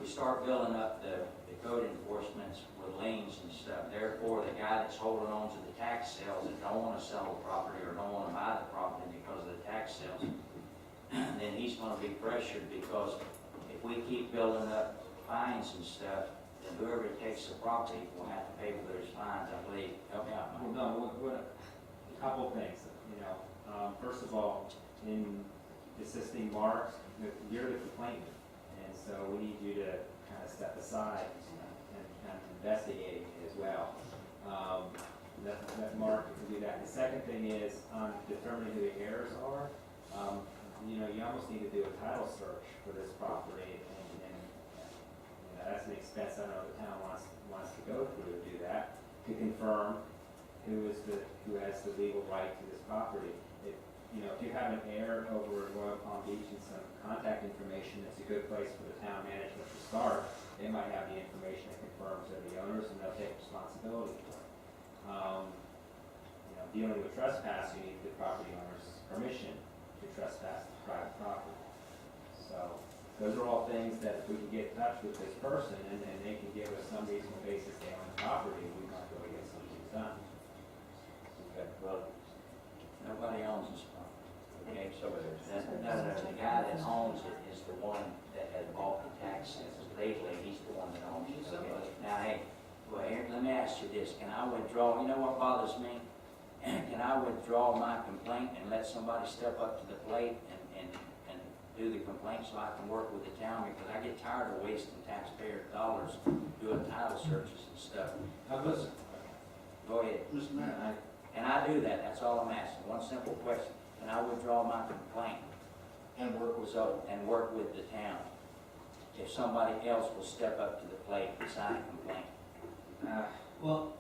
Speaker 4: we start building up the code enforcements with liens and stuff. Therefore, the guy that's holding on to the tax sales that don't want to sell the property or don't want to buy the property because of the tax sales, then he's going to be pressured, because if we keep building up fines and stuff, then whoever takes the property will have to pay for those fines, I believe. Help me out, Mike.
Speaker 5: Well, no, a couple of things, you know. First of all, in assisting Mark, you're the complainant, and so we need you to kind of step aside and kind of investigate as well. That Mark can do that. The second thing is on determining who the heirs are. You know, you almost need to do a title search for this property, and you know, that's an expense I know the town wants to go through to do that, to confirm who has the legal right to this property. You know, if you have an heir over in Royal Palm Beach and some contact information, it's a good place for the town management to start. They might have the information that confirms they're the owners, and they'll take responsibility for it. You know, dealing with trespass, you need the property owner's permission to trespass the private property. So those are all things that if we can get in touch with this person and they can give us some reasonable basis they own the property, we might be able to get something done.
Speaker 4: Okay, well, nobody owns this property. Okay, so the guy that owns it is the one that has bought the taxes. Lately, he's the one that owns it. Okay? Now, hey, well, Eric, let me ask you this. Can I withdraw? You know what bothers me? Can I withdraw my complaint and let somebody step up to the plate and do the complaint so I can work with the town? Because I get tired of wasting taxpayer dollars doing title searches and stuff. Go ahead.
Speaker 6: Mr. Mayor,
Speaker 4: Can I do that? That's all I'm asking. One simple question. Can I withdraw my complaint
Speaker 6: and work with
Speaker 4: and work with the town if somebody else will step up to the plate and sign a complaint?
Speaker 8: Well,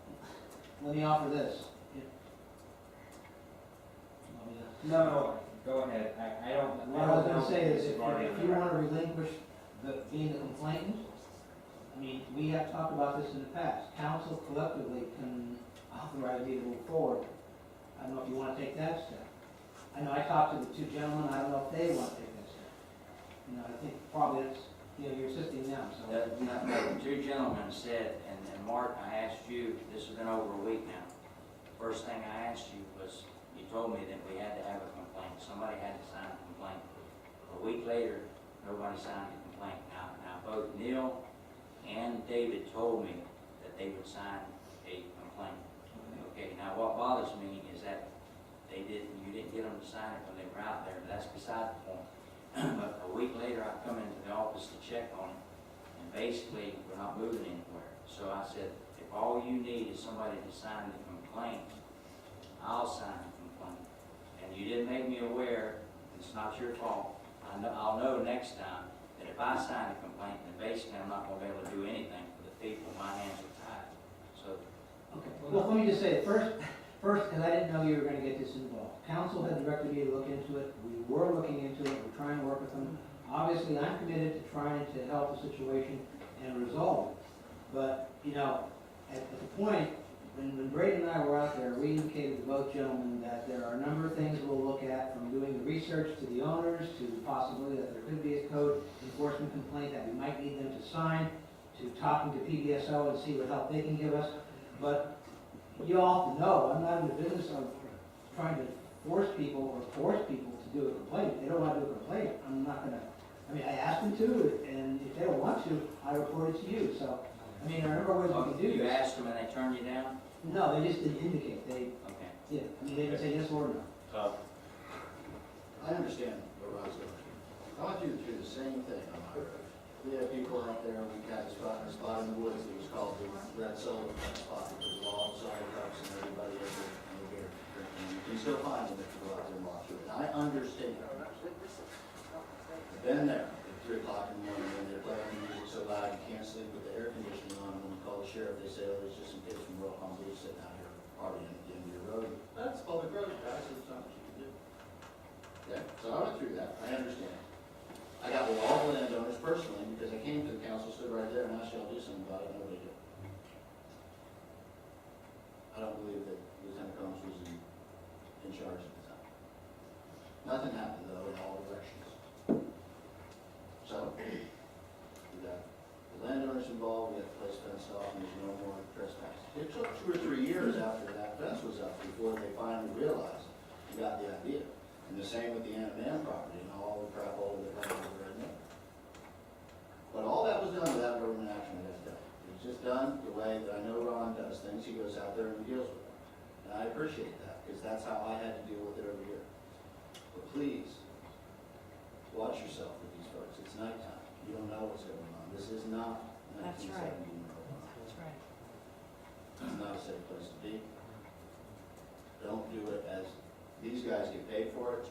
Speaker 8: let me offer this.
Speaker 5: No, go ahead. I don't.
Speaker 8: What I was gonna say is, if you want to relinquish being the complainant, I mean, we have talked about this in the past. Council collectively can authorize me to move forward. I don't know if you want to take that step. I know I talked to the two gentlemen, I don't know if they want to take that step. You know, I think probably it's, you know, you're assisting them, so.
Speaker 4: The two gentlemen said, and Mark, I asked you, this has been over a week now. First thing I asked you was, you told me that we had to have a complaint. Somebody had to sign a complaint. A week later, nobody signed the complaint. Now both Neil and David told me that they would sign a complaint. Okay, now what bothers me is that you didn't get them to sign it when they were out there, but that's beside the point. But a week later, I come into the office to check on it, and basically, we're not moving anywhere. So I said, if all you need is somebody to sign the complaint, I'll sign the complaint. And you didn't make me aware, it's not your fault. I'll know next time that if I sign a complaint, then basically I'm not gonna be able to do anything for the people. My hands are tied. So,
Speaker 8: Okay, well, let me just say, first, because I didn't know you were gonna get this involved. Council had directed me to look into it, we were looking into it, we're trying to work with them. Obviously, I'm committed to trying to help the situation and resolve it. But, you know, at the point, when Brady and I were out there, we indicated to both gentlemen that there are a number of things we'll look at, from doing the research to the owners, to the possibility that there could be a code enforcement complaint that we might need them to sign, to talking to PDSO and see what help they can give us. But you all know, I'm not in the business of trying to force people to do a complaint. If they don't want to do a complaint, I'm not gonna, I mean, I asked them to, and if they don't want to, I report it to you. So, I mean, there are a number of ways we can do
Speaker 4: you
Speaker 8: this.
Speaker 4: asked them and they turned you down?
Speaker 8: No, they just didn't indicate. They,
Speaker 4: Okay.
Speaker 8: yeah, I mean, they didn't say yes or no.
Speaker 6: I understand where Ron's going. I went through the same thing on my road. We had people out there, we had a spot in the woods that was called the Red Sullivan spot, because of all the side trucks and everybody in the beer drinking. You can still find them if you go out there and walk through it. I understand. I've been there at 3 o'clock in the morning when they're playing the music so loud you can't sleep with the air conditioning on. When you call the sheriff, they say, oh, there's just some kids from Royal Palm Beach sitting out here partying at the end of your road. That's public road, guys, there's not much you can do. Yeah, so I went through that, I understand. I got with all the landowners personally, because I came to the council, stood right there, and asked y'all to do something about it, nobody did. I don't believe that Lieutenant Combs was in charge at the time. Nothing happened though in all directions. So, we got the landowners involved, we got the place fenced off, and there's no more trespassing. It took 2 or 3 years after that fence was up before they finally realized and got the idea. And the same with the Anna Mann property and all the crap all over the ground over right there. But all that was done without government action, I gotta tell you. It was just done the way that I know Ron does things. He goes out there and he deals with it. And I appreciate that, because that's how I had to deal with it over here. But please, watch yourself with these folks. It's nighttime. You don't know what's going on. This is not
Speaker 1: That's
Speaker 6: 1970
Speaker 1: right.
Speaker 6: Maryland.
Speaker 1: That's right.
Speaker 6: It's not a safe place to be. Don't do it as, these guys get paid for it.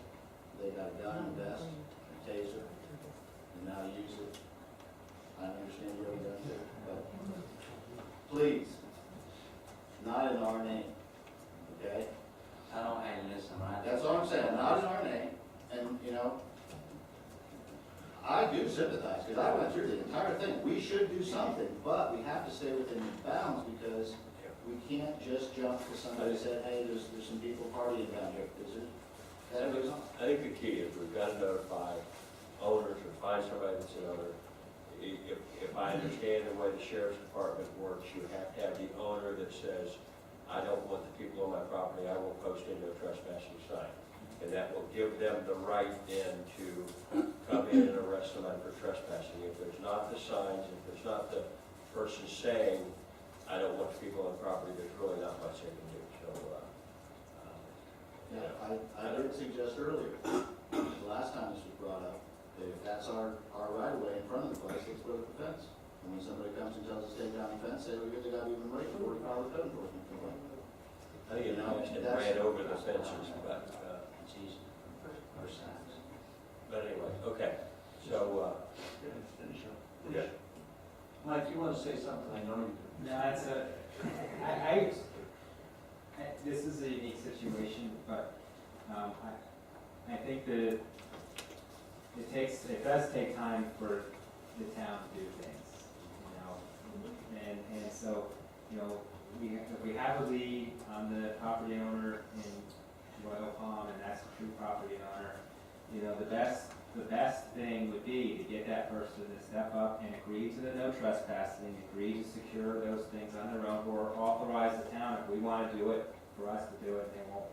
Speaker 6: They got a gun, a vest, a taser, and now use it. I understand you have a gun too, but please, not in our name, okay?
Speaker 4: I don't, hey, listen,
Speaker 6: That's all I'm saying, not in our name. And, you know, I do sympathize, because I went through the entire thing. We should do something, but we have to stay within the bounds, because we can't just jump to somebody and say, hey, there's some people partying down here. That goes on.
Speaker 2: I think the key is we've got to notify owners or find somebody that's an owner. If I understand the way the sheriff's department works, you have to have the owner that says, I don't want the people on my property, I will post in a trespassing sign. And that will give them the right then to come in and arrest somebody for trespassing. If there's not the signs, if there's not the person saying, I don't want the people on the property, there's really not much they can do. So,
Speaker 6: Yeah, I did suggest earlier, the last time this was brought up, that if that's our right of way in front of the place, let's put up the fence. And when somebody comes and tells us to take down the fence, say, well, you're the guy we've been waiting for, we file a code enforcement complaint.
Speaker 2: I think it passed and ran over the fences, but,
Speaker 4: it's easy. Both sides.
Speaker 2: but anyway, okay. So,
Speaker 7: Finish up.
Speaker 2: yeah.
Speaker 7: Mike, you want to say something? I know you do.
Speaker 5: No, it's this is a unique situation, but I think that it does take time for the town to do things, you know, and so, you know, if we have a lead on the property owner in Royal Palm, and that's the true property owner, you know, the best thing would be to get that person to step up and agree to the no trespassing, agree to secure those things on their own, or authorize the town, if we want to do it, for us to do it, they won't.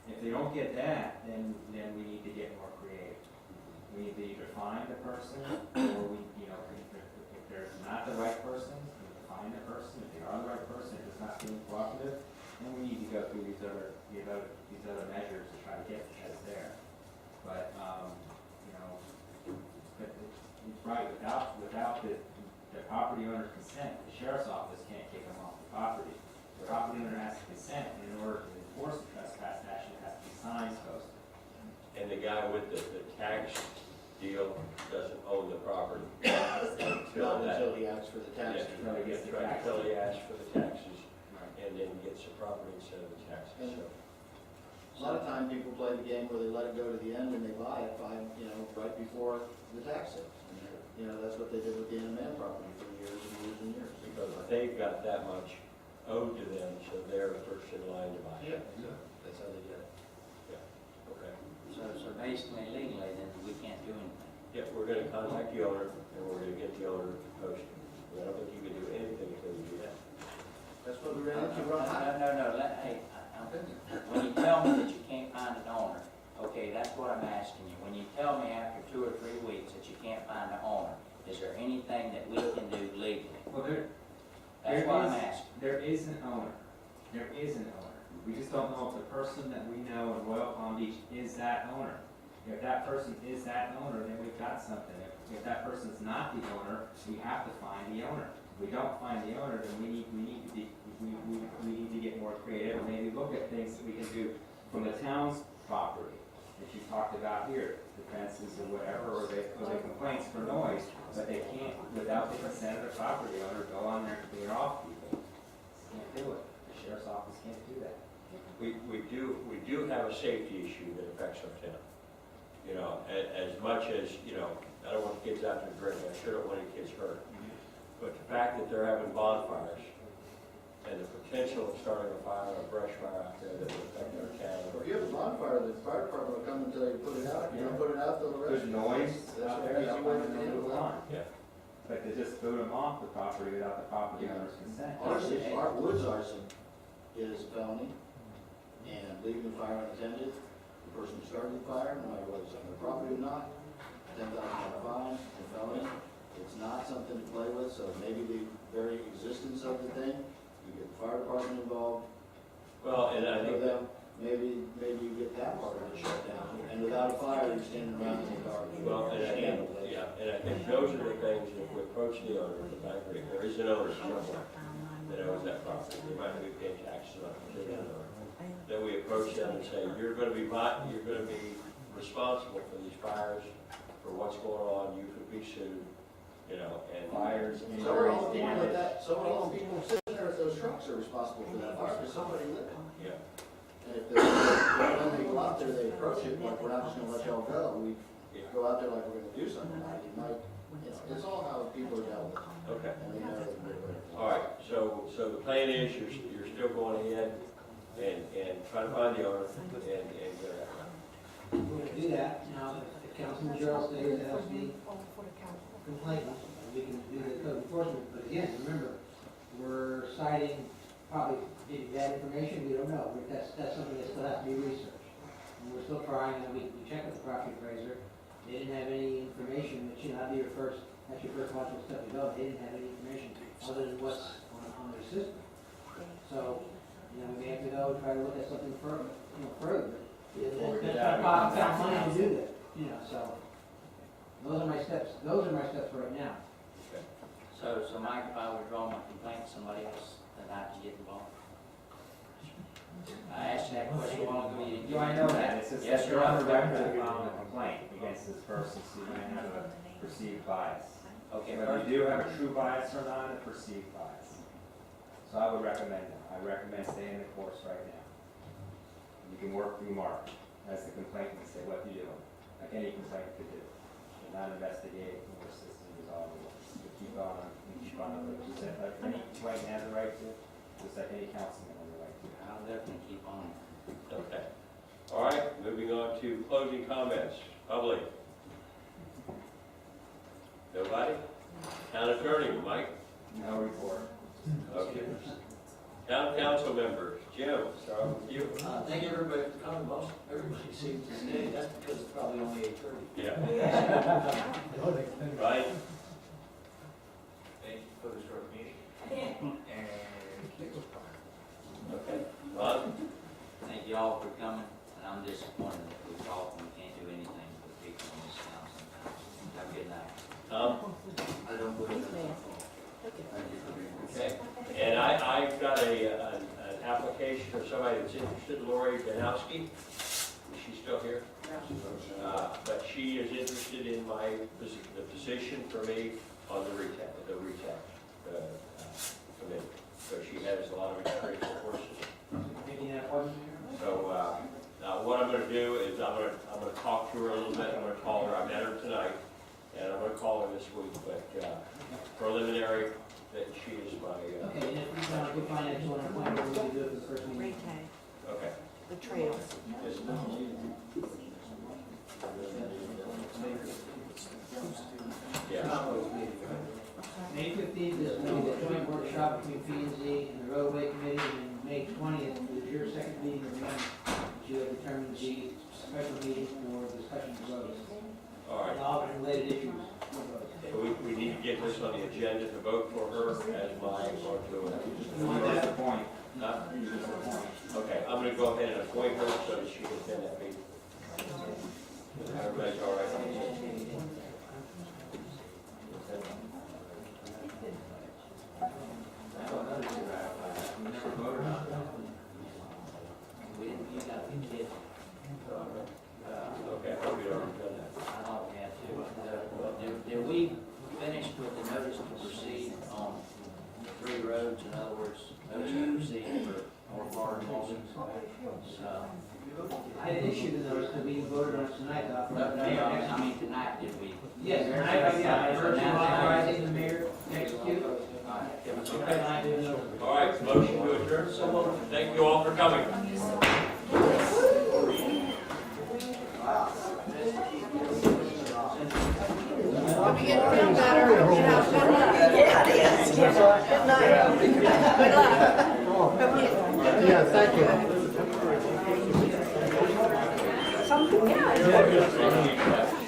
Speaker 5: If they don't get that, then we need to get more creative. we need to either find the person, or we, if they're not the right person, we need to find the person. If they are the right person, if it's not being cooperative, then we need to go through these other measures to try to get the heads there. But, but it's right, without the property owner's consent, the sheriff's office can't kick them off the property. The property owner has to consent, and in order to enforce the trespass action, it has to be signs posted.
Speaker 2: And the guy with the tax deal doesn't own the property.
Speaker 6: Not until he asks for the tax.
Speaker 2: Yeah,
Speaker 5: Until he gets the tax.
Speaker 2: Until he asks for the taxes, and then gets the property instead of the taxes, so.
Speaker 6: A lot of time people play the game where they let it go to the end and they buy it right before the tax sale. That's what they did with the Inman property for years and years and years.
Speaker 2: Because they've got that much owed to them, so they're first in line to buy it.
Speaker 6: That's how they did it.
Speaker 2: Yeah, okay.
Speaker 4: So basically legally, then we can't do anything.
Speaker 2: Yeah, we're gonna contact the owner, and we're gonna get the owner to post it. I don't think you can do anything until you do that.
Speaker 6: That's what we ran into, Ron.
Speaker 4: No, when you tell me that you can't find an owner, okay, that's what I'm asking you. When you tell me after 2 or 3 weeks that you can't find an owner, is there anything that we can do legally?
Speaker 5: Well,
Speaker 4: That's what I'm asking.
Speaker 5: there is an owner. There is an owner. We just don't know if the person that we know in Royal Palm Beach is that owner. If that person is that owner, then we've got something. If that person's not the owner, we have to find the owner. If we don't find the owner, then we need to get more creative and maybe look at things that we can do from the town's property that you talked about here, the fences or whatever, or the complaints for noise, but they can't, without the consent of the property owner, go on there and clear off people. Can't do it. The sheriff's office can't do that.
Speaker 2: We do have a safety issue that affects our town. As much as, I don't want the kids out there drinking, I sure don't want any kids hurt. But the fact that they're having bonfires and the potential of starting a fire, a brush fire out there that will affect our town.
Speaker 6: If you have a bonfire, the fire department will come until you put it out. If you don't put it out, they'll arrest
Speaker 5: There's
Speaker 6: you.
Speaker 5: noise
Speaker 6: That's
Speaker 5: out
Speaker 6: what
Speaker 5: there,
Speaker 6: we
Speaker 5: you
Speaker 6: have
Speaker 5: want
Speaker 6: to
Speaker 5: to
Speaker 6: handle
Speaker 5: move
Speaker 6: that.
Speaker 5: on.
Speaker 2: Yeah.
Speaker 5: But to just boot them off the property without the property owner's consent.
Speaker 6: Honestly, our woods arson is a felony, and leaving the fire unattended, the person who started the fire, no matter whether it's on their property or not, $10,000 fine, a felony. It's not something to play with, so maybe the very existence of the thing, you get the fire department involved.
Speaker 2: Well, and I think that,
Speaker 6: Maybe you get that part of it shut down, and without a fire, you're standing around in the dark.
Speaker 2: well, and I think, yeah, and I think those are the things, if we approach the owner, if I agree, there is an owner somewhere that owns that property, they might be paying taxes on it, they don't know. Then we approach them and say, you're gonna be responsible for these fires, for what's going on, you could be sued, and.
Speaker 5: Fires,
Speaker 6: So are all the
Speaker 5: injuries,
Speaker 6: people at
Speaker 5: damage.
Speaker 6: that, so are all the people sitting there at those trucks are responsible for that fire, because somebody lit it.
Speaker 2: Yeah,
Speaker 6: And if when they go out there, they approach it, like, we're not just gonna let y'all go, we go out there like we're gonna do something, about it. You might, it's all how people are dealt with.
Speaker 2: okay.
Speaker 6: And they know they can get rid of it.
Speaker 2: All right, so the plan is you're still going ahead and trying to find the owner and get that right.
Speaker 8: We're gonna do that. Now, if Councilman Gerald stays as the complainant, we can do the code enforcement. But again, remember, we're citing probably maybe bad information, we don't know. That's something that still has to be researched. And we're still trying, and we checked with the property appraiser. They didn't have any information, which that'd be your first, that's your first logical step to go. They didn't have any information other than what's on their system. So, we may have to go and try to look at something further. That's our money to do that, so. Those are my steps right now.
Speaker 4: So Mike, if I withdraw my complaint, somebody else that I have to get involved. I asked you that question a while ago, you didn't.
Speaker 5: Do I know that? It's just
Speaker 4: Yes,
Speaker 5: that
Speaker 4: you're
Speaker 5: you're
Speaker 4: on
Speaker 5: on
Speaker 4: the
Speaker 5: the
Speaker 4: record.
Speaker 5: record filing a complaint against this person, so you might have a perceived bias.
Speaker 4: Okay,
Speaker 5: Whether you do have a true bias or not, a perceived bias. So I would recommend that. I recommend staying the course right now. You can work through Mark as the complainant and say what you're doing, like any complainant could do. And not investigate or assist in resolving it. So keep on, just like any complainant has a right to, just like any councilman has a right to.
Speaker 4: I'll definitely keep on.
Speaker 2: Okay. All right, moving on to closing comments. Public? Nobody? Town attorney, Mike?
Speaker 5: No report.
Speaker 2: Okay. Town council members, Jim, start
Speaker 7: Thank everybody for coming, most, everybody seemed to stay, that's because it's probably only 8:30.
Speaker 2: Yeah. Right?
Speaker 5: Thank you for the short meeting.
Speaker 2: Okay. Ron?
Speaker 4: Thank you all for coming, and I'm disappointed that we talk and we can't do anything for people in this town sometimes. Have a good night.
Speaker 2: Tom?
Speaker 7: I don't believe it.
Speaker 2: Okay. And I've got an application for somebody that's interested, Lori Danowski. Is she still here? But she is interested in the position for me on the RETAC committee. So she has a lot of experience with horses.
Speaker 8: Making that appointment?
Speaker 2: So, what I'm gonna do is I'm gonna talk to her a little bit, I'm gonna call her, I met her tonight, and I'm gonna call her this week, but, preliminary, that she is my,
Speaker 8: Okay, and if we want to find out one appointment, we can do it for the first meeting.
Speaker 1: Retake,
Speaker 2: okay.
Speaker 1: the trails.
Speaker 2: Yes. Yeah.
Speaker 8: May 15th is going to be the joint workshop between P and Z and the roadway committee, and May 20th is your second meeting of the month, that you have determined the special meeting for discussion of roads.
Speaker 2: All right.
Speaker 8: And all the related issues for roads.
Speaker 2: So we need to get this on the agenda to vote for her as my, or to,
Speaker 8: You want that?
Speaker 5: Point.
Speaker 2: huh? Okay, I'm gonna go ahead and appoint her so that she can attend that meeting. Everybody's all right?
Speaker 4: We never voted on it. We didn't, you got to be kidding.
Speaker 2: Okay, I hope you already done that.
Speaker 4: I thought we had to. Did we finish with the notice to proceed on the 3 roads? In other words, notice to proceed for North Florida Holdings?
Speaker 8: I didn't issue the notice because we voted on it tonight.
Speaker 4: I mean, tonight, did we?
Speaker 8: Yes, tonight, yeah, I heard you authorizing the mayor to execute.
Speaker 4: It was
Speaker 8: Okay,
Speaker 4: okay.
Speaker 8: I didn't know.
Speaker 2: All right, motion to adjourn. Thank you all for coming.
Speaker 1: Hope you get feel better. Good luck. Yeah, it is. Good night. Good luck.
Speaker 10: Yeah, thank you.
Speaker 1: Something, yeah.
Speaker 2: Yeah.